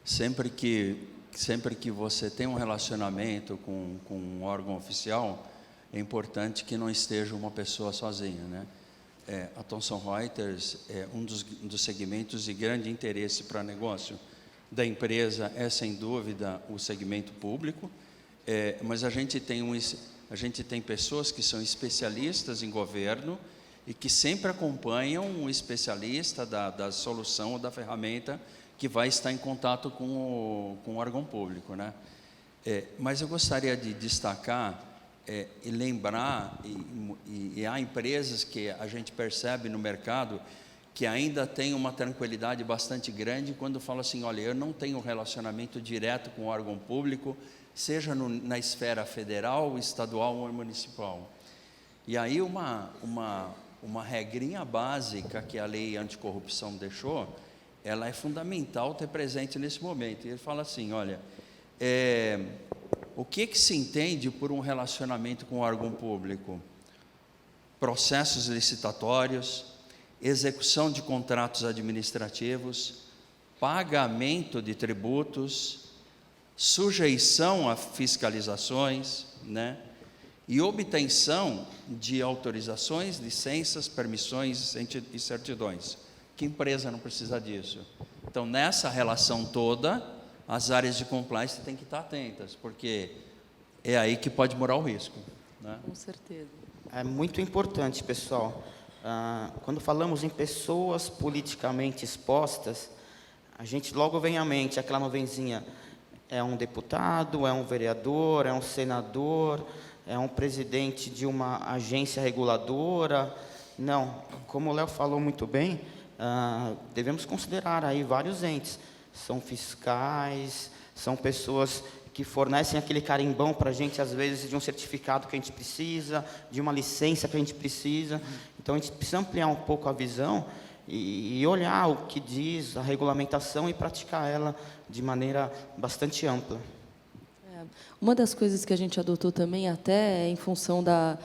Sempre que você tem um relacionamento com um órgão oficial, é importante que não esteja uma pessoa sozinha, né? A Thomson Reuters é um dos segmentos de grande interesse para negócio da empresa, sem dúvida, o segmento público, mas a gente tem pessoas que são especialistas em governo e que sempre acompanham o especialista da solução ou da ferramenta que vai estar em contato com o órgão público, né? Mas eu gostaria de destacar e lembrar, e há empresas que a gente percebe no mercado que ainda tem uma tranquilidade bastante grande quando fala assim, olha, eu não tenho relacionamento direto com o órgão público, seja na esfera federal, estadual ou municipal. E aí uma regrinha básica que a lei anticorrupção deixou, ela é fundamental ter presente nesse momento. E ele fala assim, olha, o que se entende por um relacionamento com o órgão público? Processos licitatórios, execução de contratos administrativos, pagamento de tributos, sujeição a fiscalizações, né? E obtenção de autorizações, licenças, permissões e certidões. Que empresa não precisa disso? Então, nessa relação toda, as áreas de compliance têm que estar atentas, porque é aí que pode morar o risco, né? Com certeza. É muito importante, pessoal. Quando falamos em pessoas politicamente expostas, a gente logo vem à mente aquela nuvenzinha, é um deputado, é um vereador, é um senador, é um presidente de uma agência reguladora. Não, como o Léo falou muito bem, devemos considerar aí vários entes. São fiscais, são pessoas que fornecem aquele carimbão para a gente, às vezes, de um certificado que a gente precisa, de uma licença que a gente precisa. Então, a gente precisa ampliar um pouco a visão e olhar o que diz a regulamentação e praticar ela de maneira bastante ampla. Uma das coisas que a gente adotou também, até em função da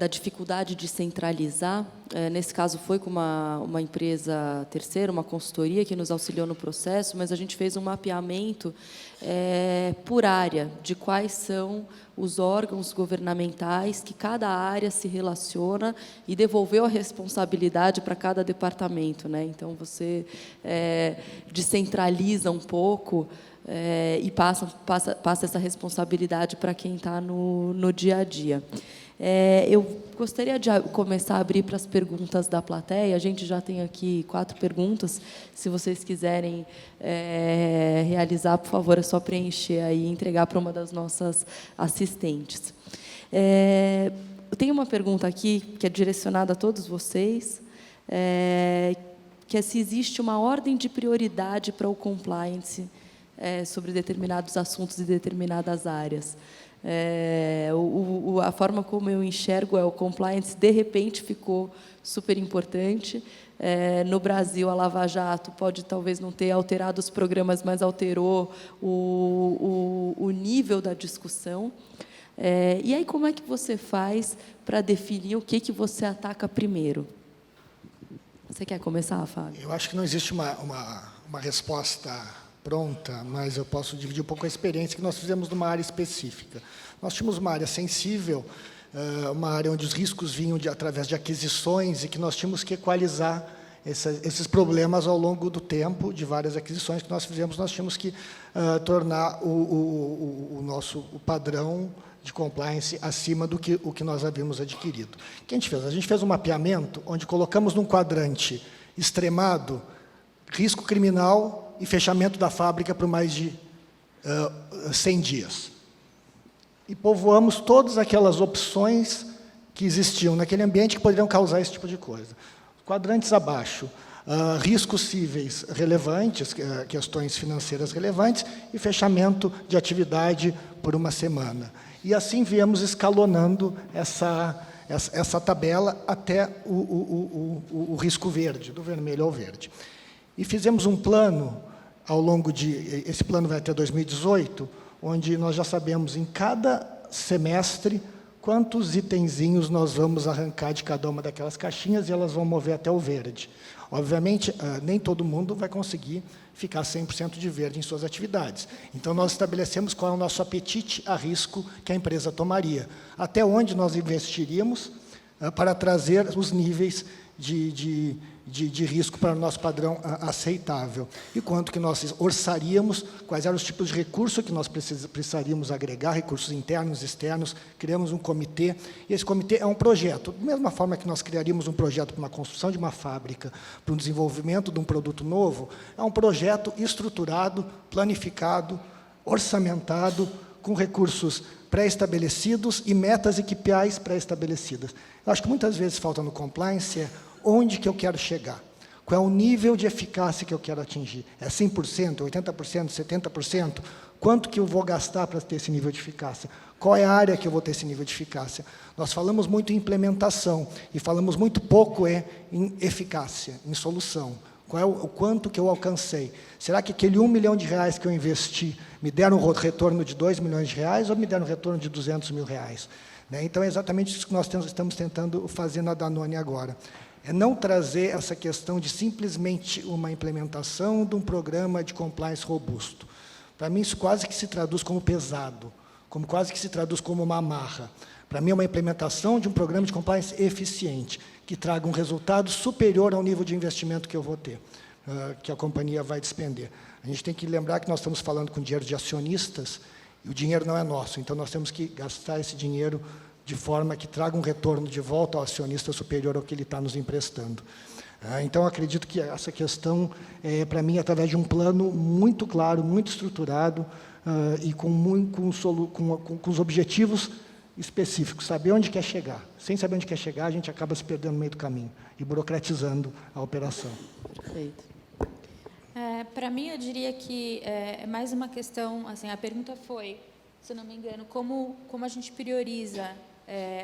dificuldade de centralizar, nesse caso foi com uma empresa terceira, uma consultoria que nos auxiliou no processo, mas a gente fez um mapeamento por área, de quais são os órgãos governamentais que cada área se relaciona e devolveu a responsabilidade para cada departamento, né? Então, você descentraliza um pouco e passa essa responsabilidade para quem está no dia a dia. Eu gostaria de começar a abrir para as perguntas da plateia. A gente já tem aqui 4 perguntas. Se vocês quiserem realizar, por favor, é só preencher aí e entregar para uma das nossas assistentes. Eu tenho uma pergunta aqui que é direcionada a todos vocês, que é se existe uma ordem de prioridade para o compliance sobre determinados assuntos e determinadas áreas. A forma como eu enxergo o compliance, de repente, ficou super importante. No Brasil, a Lava Jato pode talvez não ter alterado os programas, mas alterou o nível da discussão. E aí, como é que você faz para definir o que você ataca primeiro? Você quer começar, Fábio? Eu acho que não existe uma resposta pronta, mas eu posso dividir um pouco a experiência que nós fizemos numa área específica. Nós tínhamos uma área sensível, uma área onde os riscos vinham através de aquisições e que nós tínhamos que equalizar esses problemas ao longo do tempo, de várias aquisições que nós fizemos. Nós tínhamos que tornar o padrão de compliance acima do que o que nós havíamos adquirido. O que a gente fez? A gente fez um mapeamento onde colocamos num quadrante extremado risco criminal e fechamento da fábrica por mais de 100 dias. E povoamos todas aquelas opções que existiam naquele ambiente que poderiam causar esse tipo de coisa. Quadrantes abaixo, riscos cíveis relevantes, questões financeiras relevantes, e fechamento de atividade por uma semana. E assim viemos escalonando essa tabela até o risco verde, do vermelho ao verde. E fizemos um plano, esse plano vai até 2018, onde nós já sabemos, em cada semestre, quantos itenzinhos nós vamos arrancar de cada uma daquelas caixinhas e elas vão mover até o verde. Obviamente, nem todo mundo vai conseguir ficar 100% de verde em suas atividades. Então, nós estabelecemos qual é o nosso apetite a risco que a empresa tomaria, até onde nós investiríamos para trazer os níveis de risco para o nosso padrão aceitável. E quanto que nós orçaríamos, quais eram os tipos de recursos que nós precisaríamos agregar, recursos internos, externos. Criamos um comitê, e esse comitê é um projeto. Da mesma forma que nós criaríamos um projeto para uma construção de uma fábrica, para um desenvolvimento de um produto novo, é um projeto estruturado, planificado, orçamentado, com recursos pré-estabelecidos e metas e KPIs pré-estabelecidas. Eu acho que muitas vezes falta no compliance onde que eu quero chegar. Qual é o nível de eficácia que eu quero atingir? É 100%, 80%, 70%? Quanto que eu vou gastar para ter esse nível de eficácia? Qual é a área que eu vou ter esse nível de eficácia? Nós falamos muito em implementação e falamos muito pouco em eficácia, em solução. Qual é o quanto que eu alcancei? Será que aquele R$1 milhão que eu investi me deram um retorno de R$2 milhões ou me deram um retorno de R$200 mil? Né? Então, é exatamente isso que nós estamos tentando fazer na Danone agora. É não trazer essa questão de simplesmente uma implementação de um programa de compliance robusto. Para mim, isso quase que se traduz como pesado, quase que se traduz como uma amarra. Para mim, é uma implementação de um programa de compliance eficiente, que traga um resultado superior ao nível de investimento que eu vou ter, que a companhia vai despender. A gente tem que lembrar que nós estamos falando com dinheiro de acionistas, e o dinheiro não é nosso, então nós temos que gastar esse dinheiro de forma que traga um retorno de volta ao acionista superior ao que ele está nos emprestando. Então, acredito que essa questão, para mim, através de um plano muito claro, muito estruturado, e com os objetivos específicos, saber onde quer chegar. Sem saber onde quer chegar, a gente acaba se perdendo no meio do caminho e burocratizando a operação. Perfeito. Para mim, eu diria que é mais uma questão, assim, a pergunta foi, se não me engano, como a gente prioriza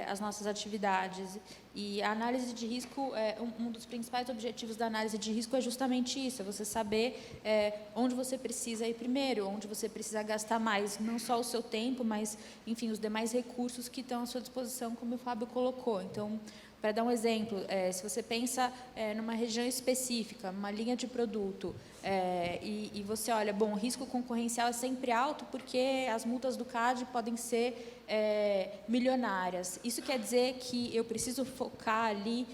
as nossas atividades. E a análise de risco, um dos principais objetivos da análise de risco é justamente isso, é você saber onde você precisa ir primeiro, onde você precisa gastar mais, não só o seu tempo, mas, enfim, os demais recursos que estão à sua disposição, como o Fábio colocou. Então, para dar um exemplo, se você pensa numa região específica, uma linha de produto, e você olha, bom, o risco concorrencial é sempre alto porque as multas do CAD podem ser milionárias. Isso quer dizer que eu preciso focar ali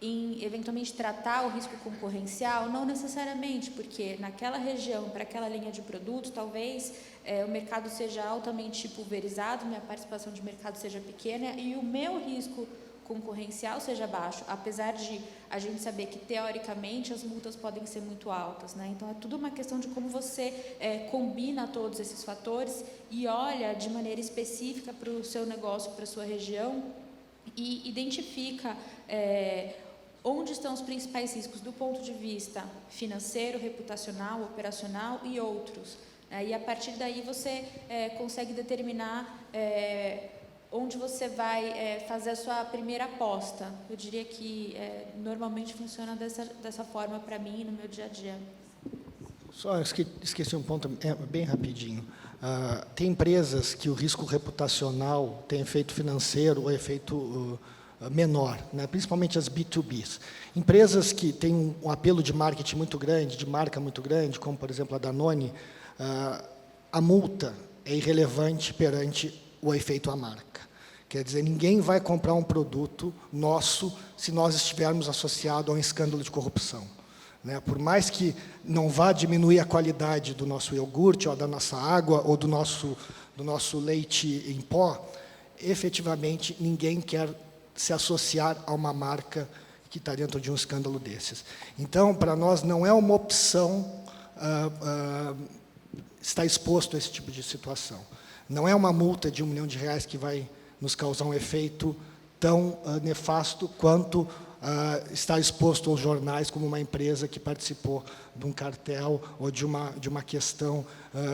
em, eventualmente, tratar o risco concorrencial? Não necessariamente, porque naquela região, para aquela linha de produtos, talvez o mercado seja altamente pulverizado, minha participação de mercado seja pequena e o meu risco concorrencial seja baixo, apesar de a gente saber que, teoricamente, as multas podem ser muito altas, né? Então, é tudo uma questão de como você combina todos esses fatores e olha de maneira específica para o seu negócio, para a sua região e identifica onde estão os principais riscos do ponto de vista financeiro, reputacional, operacional e outros. E, a partir daí, você consegue determinar onde você vai fazer a sua primeira aposta. Eu diria que normalmente funciona dessa forma para mim no meu dia a dia. Só esqueci um ponto bem rapidinho. Tem empresas que o risco reputacional tem efeito financeiro ou efeito menor, né? Principalmente as B2Bs. Empresas que têm um apelo de marketing muito grande, de marca muito grande, como, por exemplo, a Danone, a multa é irrelevante perante o efeito à marca. Quer dizer, ninguém vai comprar um produto nosso se nós estivermos associados a um escândalo de corrupção, né? Por mais que não vá diminuir a qualidade do nosso iogurte, ou da nossa água, ou do nosso leite em pó, efetivamente ninguém quer se associar a uma marca que está dentro de um escândalo desses. Então, para nós, não é uma opção estar exposto a esse tipo de situação. Não é uma multa de R$1 milhão que vai nos causar um efeito tão nefasto quanto estar exposto aos jornais como uma empresa que participou de um cartel ou de uma questão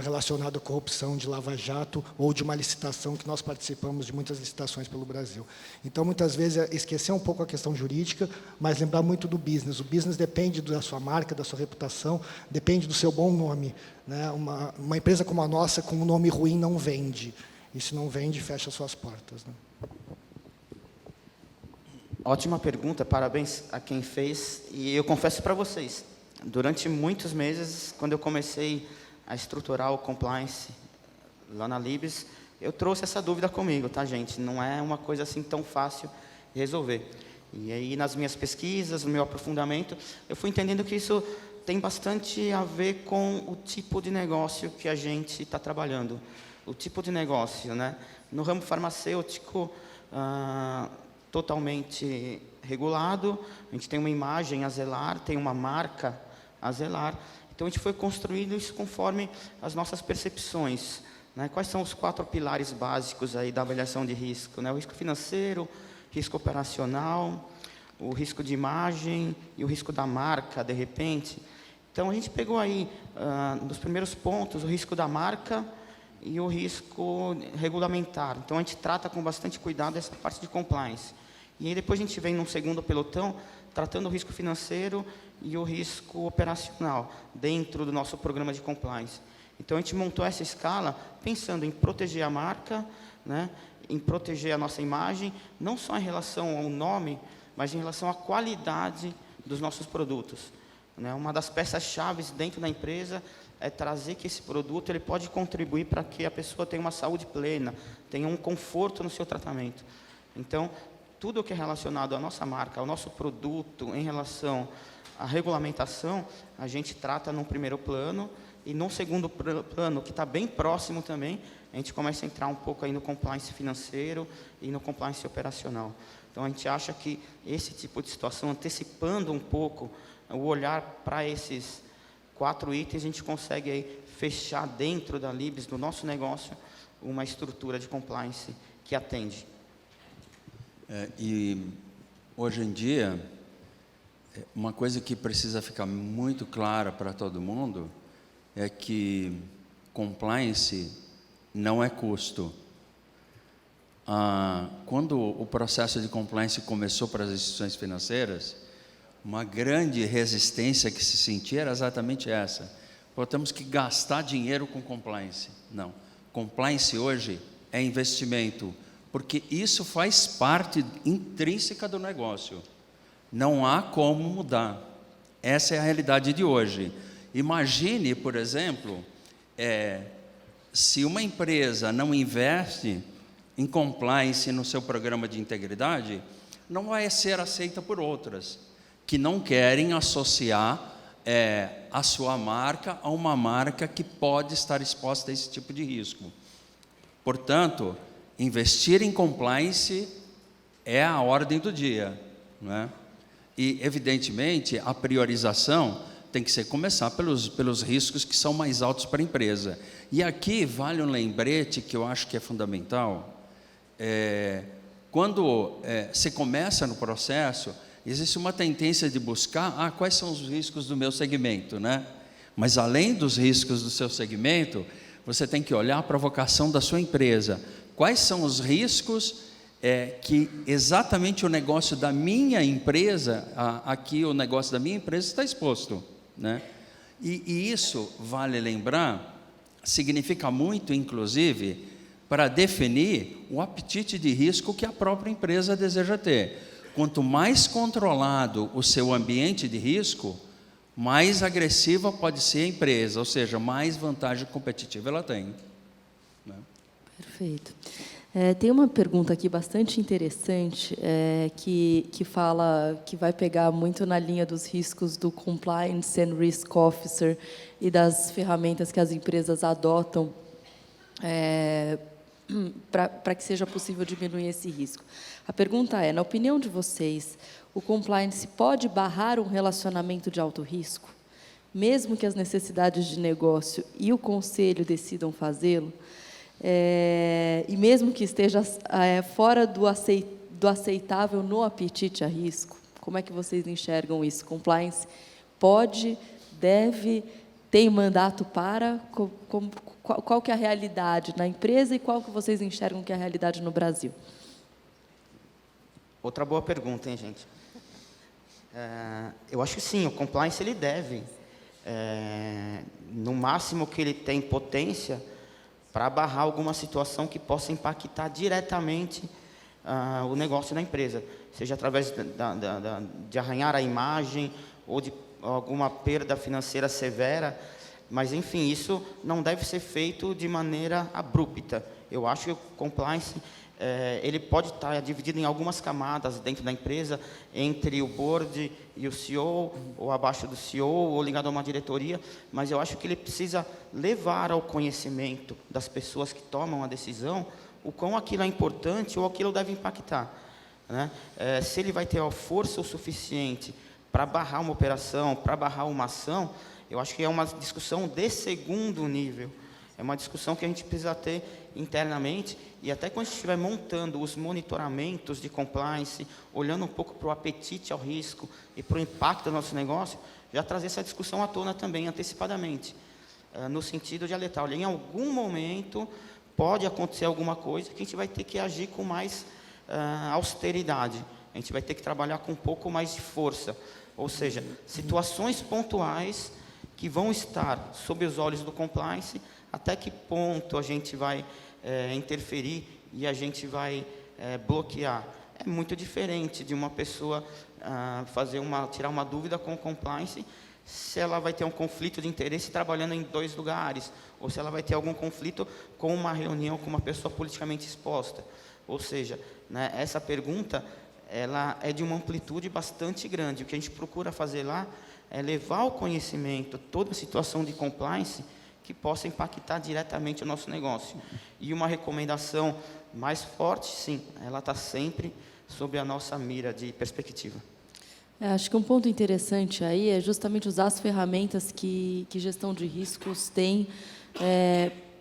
relacionada à corrupção de Lava Jato ou de uma licitação que nós participamos de muitas licitações pelo Brasil. Então, muitas vezes, esquecer um pouco a questão jurídica, mas lembrar muito do business. O business depende da sua marca, da sua reputação, depende do seu bom nome, né? Uma empresa como a nossa, com um nome ruim, não vende. E se não vende, fecha suas portas, né? Ótima pergunta, parabéns a quem fez. E eu confesso para vocês, durante muitos meses, quando eu comecei a estruturar o compliance lá na Libes, eu trouxe essa dúvida comigo, tá, gente? Não é uma coisa assim tão fácil de resolver. E aí, nas minhas pesquisas, no meu aprofundamento, eu fui entendendo que isso tem bastante a ver com o tipo de negócio que a gente está trabalhando. O tipo de negócio, né? No ramo farmacêutico, totalmente regulado, a gente tem uma imagem a zelar, tem uma marca a zelar. Então, a gente foi construindo isso conforme as nossas percepções, né? Quais são os 4 pilares básicos aí da avaliação de risco, né? O risco financeiro, risco operacional, o risco de imagem e o risco da marca, de repente. Então, a gente pegou aí, nos primeiros pontos, o risco da marca e o risco regulamentar. Então, a gente trata com bastante cuidado essa parte de compliance. E aí, depois a gente vem num segundo pelotão, tratando o risco financeiro e o risco operacional, dentro do nosso programa de compliance. Então, a gente montou essa escala pensando em proteger a marca, né, em proteger a nossa imagem, não só em relação ao nome, mas em relação à qualidade dos nossos produtos. Né? Uma das peças-chave dentro da empresa é trazer que esse produto ele pode contribuir para que a pessoa tenha uma saúde plena, tenha um conforto no seu tratamento. Então, tudo o que é relacionado à nossa marca, ao nosso produto, em relação à regulamentação, a gente trata num primeiro plano, e num segundo plano, que está bem próximo também, a gente começa a entrar um pouco aí no compliance financeiro e no compliance operacional. Então, a gente acha que esse tipo de situação, antecipando um pouco o olhar para esses 4 itens, a gente consegue aí fechar dentro da Libs, do nosso negócio, uma estrutura de compliance que atende. E hoje em dia, uma coisa que precisa ficar muito clara para todo mundo é que compliance não é custo. Quando o processo de compliance começou para as instituições financeiras, uma grande resistência que se sentia era exatamente essa. Pô, temos que gastar dinheiro com compliance. Não. Compliance hoje é investimento, porque isso faz parte intrínseca do negócio. Não há como mudar. Essa é a realidade de hoje. Imagine, por exemplo, se uma empresa não investe em compliance no seu programa de integridade, não vai ser aceita por outras, que não querem associar a sua marca a uma marca que pode estar exposta a esse tipo de risco. Portanto, investir em compliance é a ordem do dia, não é? E, evidentemente, a priorização tem que ser começar pelos riscos que são mais altos para a empresa. E aqui vale um lembrete que eu acho que é fundamental. Quando se começa no processo, existe uma tendência de buscar quais são os riscos do meu segmento, né? Mas, além dos riscos do seu segmento, você tem que olhar para a vocação da sua empresa. Quais são os riscos que exatamente o negócio da minha empresa, aqui o negócio da minha empresa está exposto, né? E isso, vale lembrar, significa muito, inclusive, para definir o apetite de risco que a própria empresa deseja ter. Quanto mais controlado o seu ambiente de risco, mais agressiva pode ser a empresa, ou seja, mais vantagem competitiva ela tem, né? Perfeito. Tem uma pergunta aqui bastante interessante, que fala, que vai pegar muito na linha dos riscos do Compliance and Risk Officer e das ferramentas que as empresas adotam para que seja possível diminuir esse risco. A pergunta é, na opinião de vocês, o compliance pode barrar um relacionamento de alto risco, mesmo que as necessidades de negócio e o conselho decidam fazê-lo? E mesmo que esteja fora do aceitável no apetite a risco? Como é que vocês enxergam isso? Compliance pode, deve, tem mandato para? Qual que é a realidade na empresa e qual que vocês enxergam que é a realidade no Brasil? Outra boa pergunta, hein, gente? Eu acho que sim, o compliance ele deve, no máximo que ele tem potência, para barrar alguma situação que possa impactar diretamente o negócio da empresa, seja através de arranhar a imagem ou de alguma perda financeira severa, mas, enfim, isso não deve ser feito de maneira abrupta. Eu acho que o compliance ele pode estar dividido em algumas camadas dentro da empresa, entre o board e o CEO, ou abaixo do CEO, ou ligado a uma diretoria, mas eu acho que ele precisa levar ao conhecimento das pessoas que tomam a decisão o quão aquilo é importante ou aquilo deve impactar, né? Se ele vai ter a força o suficiente para barrar uma operação, para barrar uma ação, eu acho que é uma discussão de segundo nível. É uma discussão que a gente precisa ter internamente, e até quando a gente estiver montando os monitoramentos de compliance, olhando um pouco para o apetite ao risco e para o impacto do nosso negócio, já trazer essa discussão à tona também, antecipadamente, no sentido de alertar, olha, em algum momento pode acontecer alguma coisa que a gente vai ter que agir com mais austeridade, a gente vai ter que trabalhar com um pouco mais de força, ou seja, situações pontuais que vão estar sob os olhos do compliance, até que ponto a gente vai interferir e a gente vai bloquear. É muito diferente de uma pessoa tirar uma dúvida com o compliance, se ela vai ter um conflito de interesse trabalhando em 2 lugares, ou se ela vai ter algum conflito com uma reunião com uma pessoa politicamente exposta. Ou seja, né, essa pergunta ela é de uma amplitude bastante grande. O que a gente procura fazer lá é levar ao conhecimento toda a situação de compliance que possa impactar diretamente o nosso negócio. E uma recomendação mais forte, sim, ela está sempre sob a nossa mira de perspectiva. Acho que um ponto interessante aí é justamente usar as ferramentas que gestão de riscos tem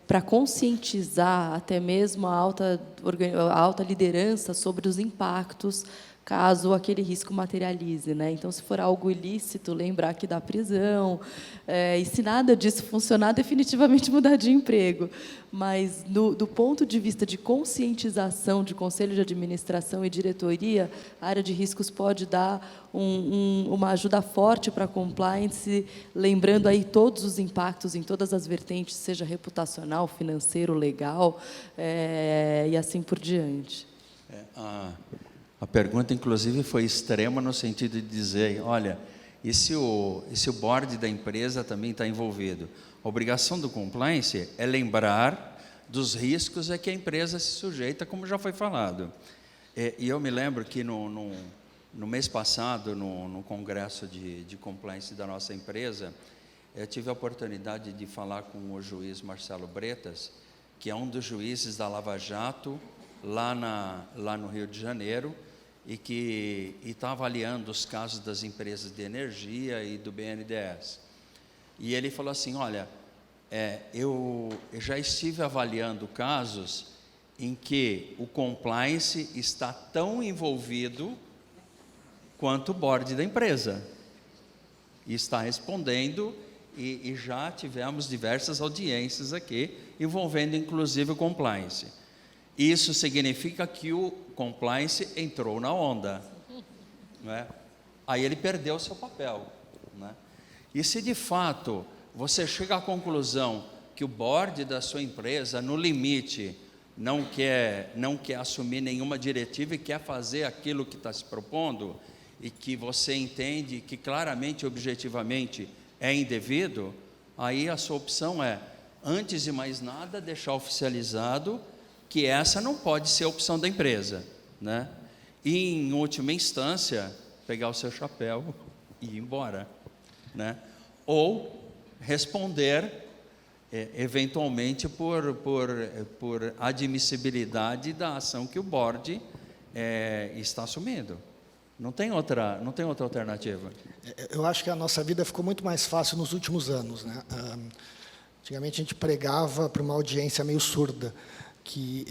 para conscientizar até mesmo a alta liderança sobre os impactos caso aquele risco materialize, né? Então, se for algo ilícito, lembrar que dá prisão, e se nada disso funcionar, definitivamente mudar de emprego. Mas, do ponto de vista de conscientização de conselho de administração e diretoria, a área de riscos pode dar uma ajuda forte para a compliance, lembrando aí todos os impactos em todas as vertentes, seja reputacional, financeiro, legal, e assim por diante. A pergunta, inclusive, foi extrema no sentido de dizer, olha, e se o board da empresa também está envolvido? A obrigação do compliance é lembrar dos riscos a que a empresa se sujeita, como já foi falado. E eu me lembro que no mês passado, no congresso de compliance da nossa empresa, eu tive a oportunidade de falar com o juiz Marcelo Bretas, que é um dos juízes da Lava Jato, lá no Rio de Janeiro, e que está avaliando os casos das empresas de energia e do BNDES. E ele falou assim, olha, eu já estive avaliando casos em que o compliance está tão envolvido quanto o board da empresa. E está respondendo, e já tivemos diversas audiências aqui, envolvendo inclusive o compliance. Isso significa que o compliance entrou na onda, né? Aí ele perdeu o seu papel, né? E se de fato você chega à conclusão que o board da sua empresa, no limite, não quer assumir nenhuma diretiva e quer fazer aquilo que está se propondo, e que você entende que claramente, objetivamente, é indevido, aí a sua opção é, antes de mais nada, deixar oficializado que essa não pode ser a opção da empresa, né? E, em última instância, pegar o seu chapéu e ir embora, né? Ou responder, eventualmente, por admissibilidade da ação que o board está assumindo. Não tem outra alternativa. Eu acho que a nossa vida ficou muito mais fácil nos últimos anos, né? Antigamente, a gente pregava para uma audiência meio surda, que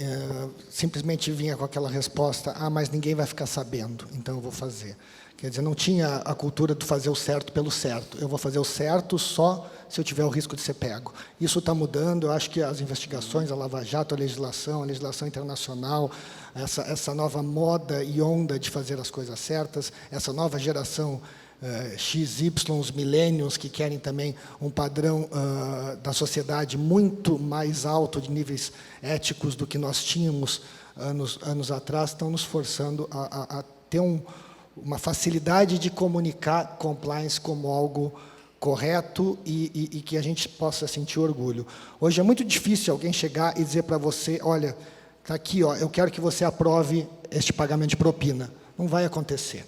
simplesmente vinha com aquela resposta, mas ninguém vai ficar sabendo, então eu vou fazer. Quer dizer, não tinha a cultura de fazer o certo pelo certo. Eu vou fazer o certo só se eu tiver o risco de ser pego. Isso está mudando, eu acho que as investigações, a Lava Jato, a legislação internacional, essa nova moda e onda de fazer as coisas certas, essa nova geração XY, os millennials, que querem também um padrão da sociedade muito mais alto de níveis éticos do que nós tínhamos anos atrás, estão nos forçando a ter uma facilidade de comunicar compliance como algo correto e que a gente possa sentir orgulho. Hoje é muito difícil alguém chegar e dizer para você, olha, está aqui, eu quero que você aprove este pagamento de propina. Não vai acontecer.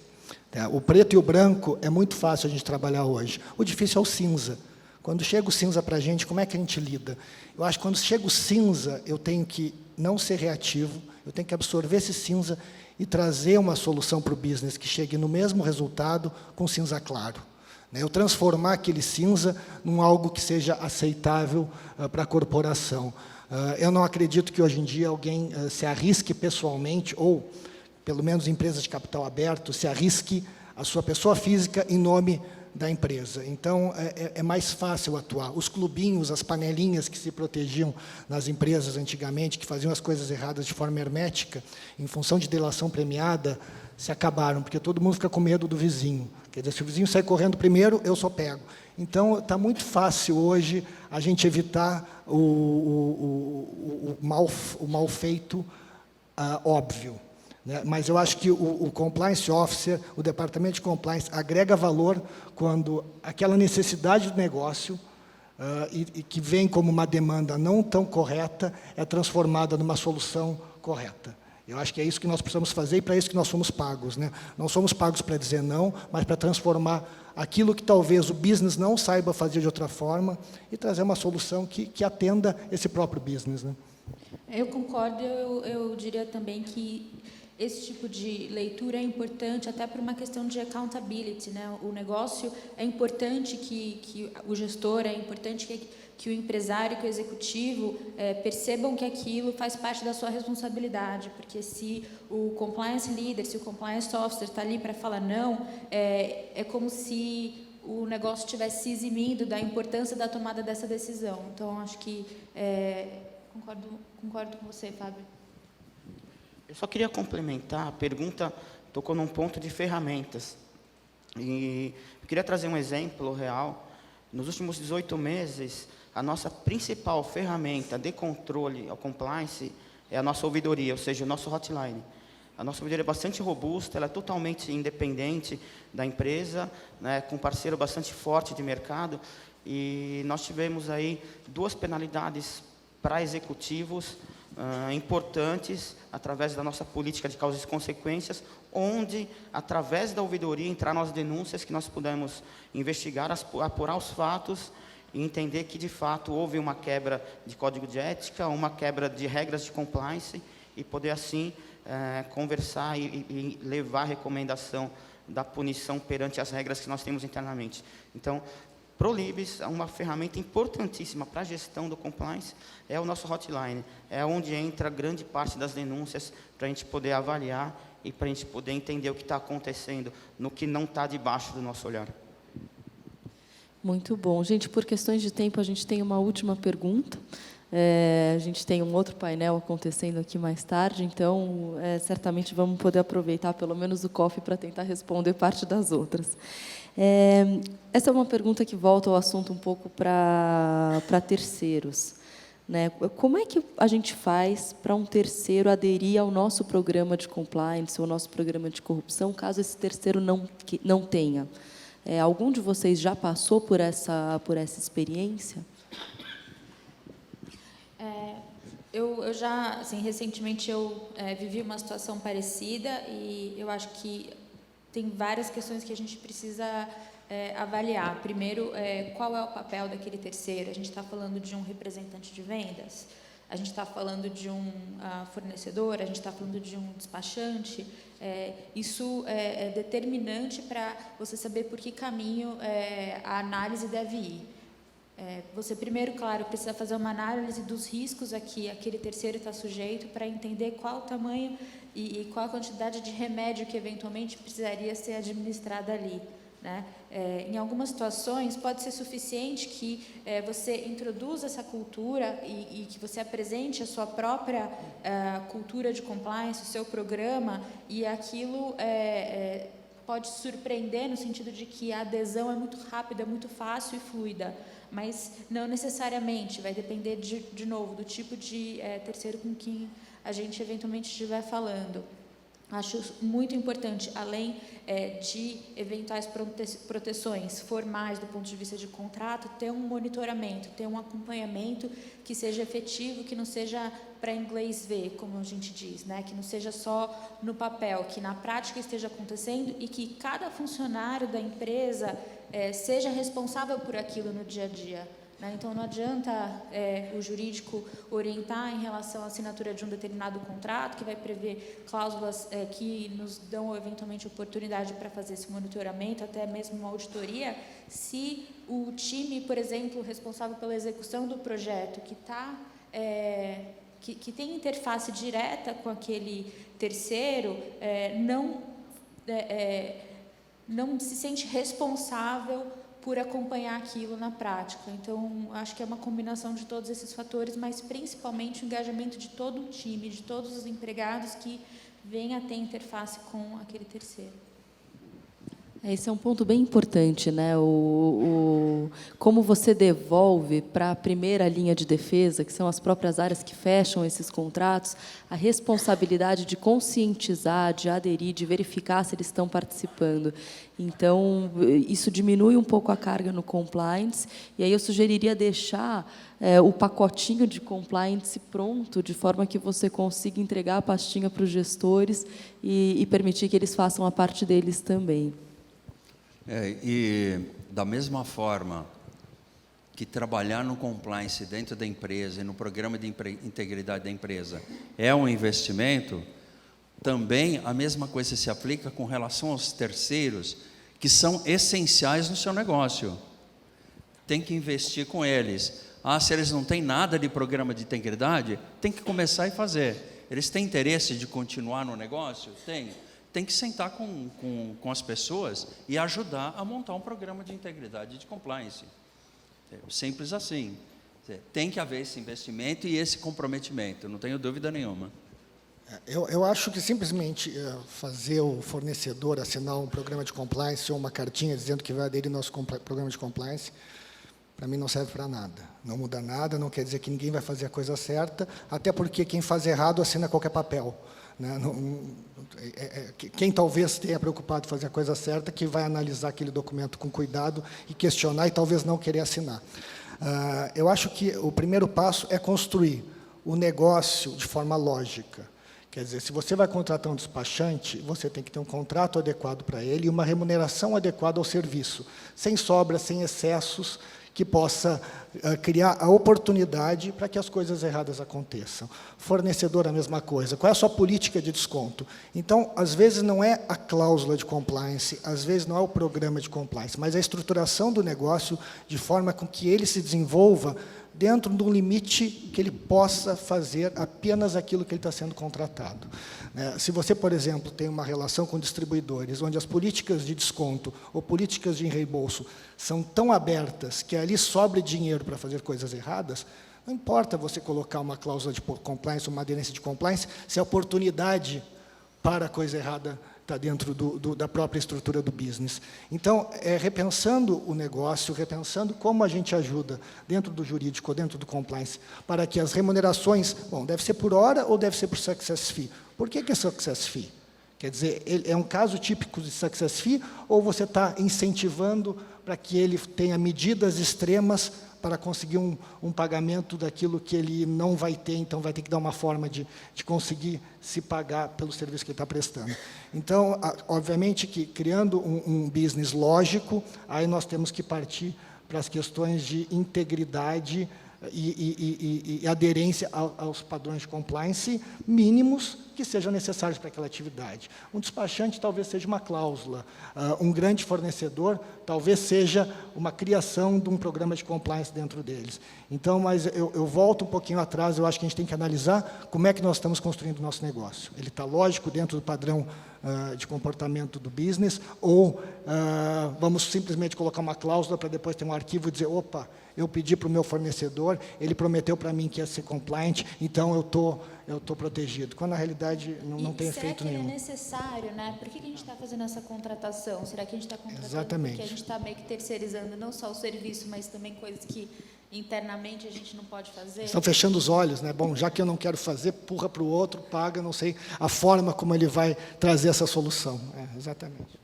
O preto e o branco é muito fácil a gente trabalhar hoje. O difícil é o cinza. Quando chega o cinza para a gente, como é que a gente lida? Eu acho que quando chega o cinza, eu tenho que não ser reativo, eu tenho que absorver esse cinza e trazer uma solução para o business que chegue no mesmo resultado com cinza claro. né? Eu transformar aquele cinza num algo que seja aceitável para a corporação. Eu não acredito que hoje em dia alguém se arrisque pessoalmente, ou pelo menos empresas de capital aberto, se arrisque a sua pessoa física em nome da empresa. Então, é mais fácil atuar. Os clubinhos, as panelinhas que se protegiam nas empresas antigamente, que faziam as coisas erradas de forma hermética, em função de delação premiada, se acabaram, porque todo mundo fica com medo do vizinho. Quer dizer, se o vizinho sair correndo primeiro, eu só pego. Então, está muito fácil hoje a gente evitar o mal feito óbvio. Né? Mas eu acho que o Compliance Officer, o Departamento de Compliance, agrega valor quando aquela necessidade do negócio, e que vem como uma demanda não tão correta, é transformada numa solução correta. Eu acho que é isso que nós precisamos fazer e para isso que nós somos pagos, né? Não somos pagos para dizer não, mas para transformar aquilo que talvez o business não saiba fazer de outra forma e trazer uma solução que atenda esse próprio business, né? Eu concordo, eu diria também que esse tipo de leitura é importante até por uma questão de accountability, né? O negócio é importante que o gestor, é importante que o empresário, que o executivo percebam que aquilo faz parte da sua responsabilidade, porque se o compliance leader, se o compliance officer está ali para falar não, é como se o negócio estivesse se eximindo da importância da tomada dessa decisão. Então, acho que concordo com você, Fábio. Eu só queria complementar, a pergunta tocou num ponto de ferramentas. E eu queria trazer um exemplo real. Nos últimos 18 meses, a nossa principal ferramenta de controle ao compliance é a nossa ouvidoria, ou seja, o nosso hotline. A nossa ouvidoria é bastante robusta, ela é totalmente independente da empresa, né, com um parceiro bastante forte de mercado, e nós tivemos aí 2 penalidades para executivos importantes, através da nossa política de causas e consequências, onde, através da ouvidoria, entraram as denúncias que nós pudemos investigar, apurar os fatos e entender que, de fato, houve uma quebra de código de ética, uma quebra de regras de compliance, e poder, assim, conversar e levar a recomendação da punição perante as regras que nós temos internamente. Então, ProLibs, uma ferramenta importantíssima para a gestão do compliance, é o nosso hotline. É onde entra grande parte das denúncias para a gente poder avaliar e para a gente poder entender o que está acontecendo, no que não está debaixo do nosso olhar. Muito bom. Gente, por questões de tempo, a gente tem uma última pergunta. A gente tem um outro painel acontecendo aqui mais tarde, então, certamente vamos poder aproveitar pelo menos o coffee para tentar responder parte das outras. Essa é uma pergunta que volta ao assunto um pouco para terceiros, né? Como é que a gente faz para um terceiro aderir ao nosso programa de compliance, ou nosso programa de corrupção, caso esse terceiro não tenha? Algum de vocês já passou por essa experiência? Eu já, assim, recentemente eu vivi uma situação parecida e eu acho que tem várias questões que a gente precisa avaliar. Primeiro, qual é o papel daquele terceiro? A gente está falando de um representante de vendas? A gente está falando de um fornecedor? A gente está falando de um despachante? Isso é determinante para você saber por que caminho a análise deve ir. Você primeiro, claro, precisa fazer uma análise dos riscos a que aquele terceiro está sujeito para entender qual o tamanho e qual a quantidade de remédio que eventualmente precisaria ser administrada ali, né? Em algumas situações pode ser suficiente que você introduza essa cultura e que você apresente a sua própria cultura de compliance, o seu programa, e aquilo pode surpreender no sentido de que a adesão é muito rápida, muito fácil e fluida, mas não necessariamente, vai depender, de novo, do tipo de terceiro com quem a gente eventualmente estiver falando. Acho muito importante, além de eventuais proteções formais do ponto de vista de contrato, ter um monitoramento, ter um acompanhamento que seja efetivo, que não seja para inglês ver, como a gente diz, né? Que não seja só no papel, que na prática esteja acontecendo e que cada funcionário da empresa seja responsável por aquilo no dia a dia. né? Então, não adianta o jurídico orientar em relação à assinatura de um determinado contrato, que vai prever cláusulas que nos dão, eventualmente, oportunidade para fazer esse monitoramento, até mesmo uma auditoria, se o time, por exemplo, responsável pela execução do projeto, que tem interface direta com aquele terceiro, não se sente responsável por acompanhar aquilo na prática. Então, acho que é uma combinação de todos esses fatores, mas principalmente o engajamento de todo o time, de todos os empregados que venham a ter interface com aquele terceiro. Esse é um ponto bem importante, né? Como você devolve para a primeira linha de defesa, que são as próprias áreas que fecham esses contratos, a responsabilidade de conscientizar, de aderir, de verificar se eles estão participando. Então, isso diminui um pouco a carga no compliance, e aí eu sugeriria deixar o pacotinho de compliance pronto, de forma que você consiga entregar a pastinha para os gestores e permitir que eles façam a parte deles também. E da mesma forma que trabalhar no compliance dentro da empresa e no programa de integridade da empresa é um investimento, também a mesma coisa se aplica com relação aos terceiros, que são essenciais no seu negócio. Tem que investir com eles. Se eles não têm nada de programa de integridade, tem que começar e fazer. Eles têm interesse de continuar no negócio? Tem que sentar com as pessoas e ajudar a montar um programa de integridade e de compliance. Simples assim. Tem que haver esse investimento e esse comprometimento, não tenho dúvida nenhuma. Eu acho que simplesmente fazer o fornecedor assinar um programa de compliance ou uma cartinha dizendo que vai aderir ao nosso programa de compliance, para mim não serve para nada. Não muda nada, não quer dizer que ninguém vai fazer a coisa certa, até porque quem faz errado assina qualquer papel. Né? Quem talvez tenha preocupado em fazer a coisa certa, que vai analisar aquele documento com cuidado e questionar e talvez não querer assinar. Eu acho que o primeiro passo é construir o negócio de forma lógica. Quer dizer, se você vai contratar um despachante, você tem que ter um contrato adequado para ele e uma remuneração adequada ao serviço, sem sobras, sem excessos, que possa criar a oportunidade para que as coisas erradas aconteçam. Fornecedor, a mesma coisa. Qual é a sua política de desconto? Então, às vezes, não é a cláusula de compliance, às vezes não é o programa de compliance, mas a estruturação do negócio de forma com que ele se desenvolva dentro de um limite que ele possa fazer apenas aquilo que ele está sendo contratado. Se você, por exemplo, tem uma relação com distribuidores, onde as políticas de desconto ou políticas de reembolso são tão abertas que ali sobre dinheiro para fazer coisas erradas, não importa você colocar uma cláusula de compliance, uma aderência de compliance, se a oportunidade para a coisa errada está dentro da própria estrutura do business. Então, repensando o negócio, repensando como a gente ajuda dentro do jurídico, dentro do compliance, para que as remunerações, deve ser por hora ou deve ser por success fee? Por que é success fee? Quer dizer, é um caso típico de success fee ou você está incentivando para que ele tenha medidas extremas para conseguir um pagamento daquilo que ele não vai ter, então vai ter que dar uma forma de conseguir se pagar pelo serviço que ele está prestando. Então, obviamente que criando um business lógico, aí nós temos que partir para as questões de integridade e aderência aos padrões de compliance mínimos que sejam necessários para aquela atividade. Um despachante talvez seja uma cláusula, um grande fornecedor talvez seja uma criação de um programa de compliance dentro deles. Então, mas eu volto um pouquinho atrás, eu acho que a gente tem que analisar como é que nós estamos construindo o nosso negócio. Ele está lógico dentro do padrão de comportamento do business, ou vamos simplesmente colocar uma cláusula para depois ter um arquivo e dizer, opa, eu pedi para o meu fornecedor, ele prometeu para mim que ia ser compliant, então eu estou protegido. Quando, na realidade, não tem efeito nenhum. Será que é necessário, né? Por que a gente está fazendo essa contratação? Será que a gente está contratando Exatamente. porque a gente está meio que terceirizando não só o serviço, mas também coisas que internamente a gente não pode fazer? Estão fechando os olhos, né? Bom, já que eu não quero fazer, empurra para o outro, paga, não sei a forma como ele vai trazer essa solução. Exatamente.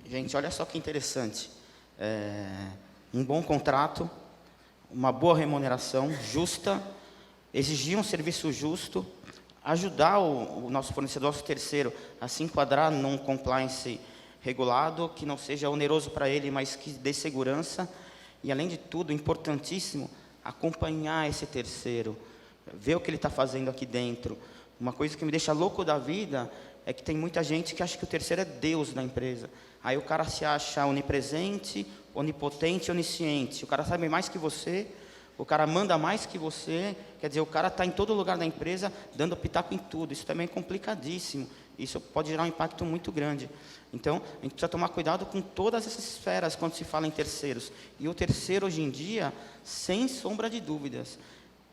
Gente, olha só que interessante. Um bom contrato, uma boa remuneração justa, exigir um serviço justo, ajudar o nosso fornecedor, nosso terceiro, a se enquadrar num compliance regulado, que não seja oneroso para ele, mas que dê segurança. E, além de tudo, importantíssimo, acompanhar esse terceiro, ver o que ele está fazendo aqui dentro. Uma coisa que me deixa louco da vida é que tem muita gente que acha que o terceiro é Deus da empresa. Aí o cara se acha onipresente, onipotente, onisciente. O cara sabe mais que você, o cara manda mais que você, quer dizer, o cara está em todo lugar da empresa, dando pitaco em tudo. Isso também é complicadíssimo. Isso pode gerar um impacto muito grande. Então, a gente precisa tomar cuidado com todas essas esferas quando se fala em terceiros. E o terceiro, hoje em dia, sem sombra de dúvidas,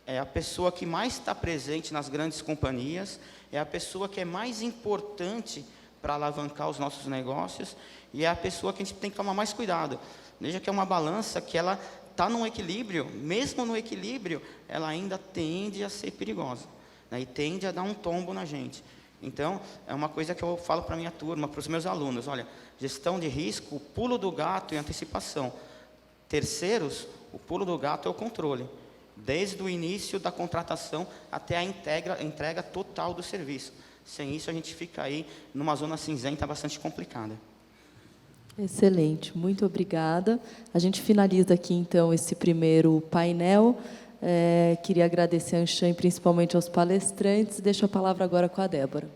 é a pessoa que mais está presente nas grandes companhias, é a pessoa que é mais importante para alavancar os nossos negócios, e é a pessoa que a gente tem que tomar mais cuidado. Veja que é uma balança que ela está num equilíbrio, mesmo no equilíbrio, ela ainda tende a ser perigosa, né, e tende a dar um tombo na gente. Então, é uma coisa que eu falo para a minha turma, para os meus alunos, olha, gestão de risco, o pulo do gato e antecipação. Terceiros, o pulo do gato é o controle, desde o início da contratação até a entrega total do serviço. Sem isso, a gente fica aí numa zona cinzenta bastante complicada. Excelente, muito obrigada. A gente finaliza aqui, então, esse primeiro painel. Queria agradecer a Anshan e principalmente aos palestrantes. Deixo a palavra agora com a Débora.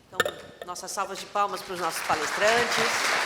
Então, nossas salvas de palmas para os nossos palestrantes.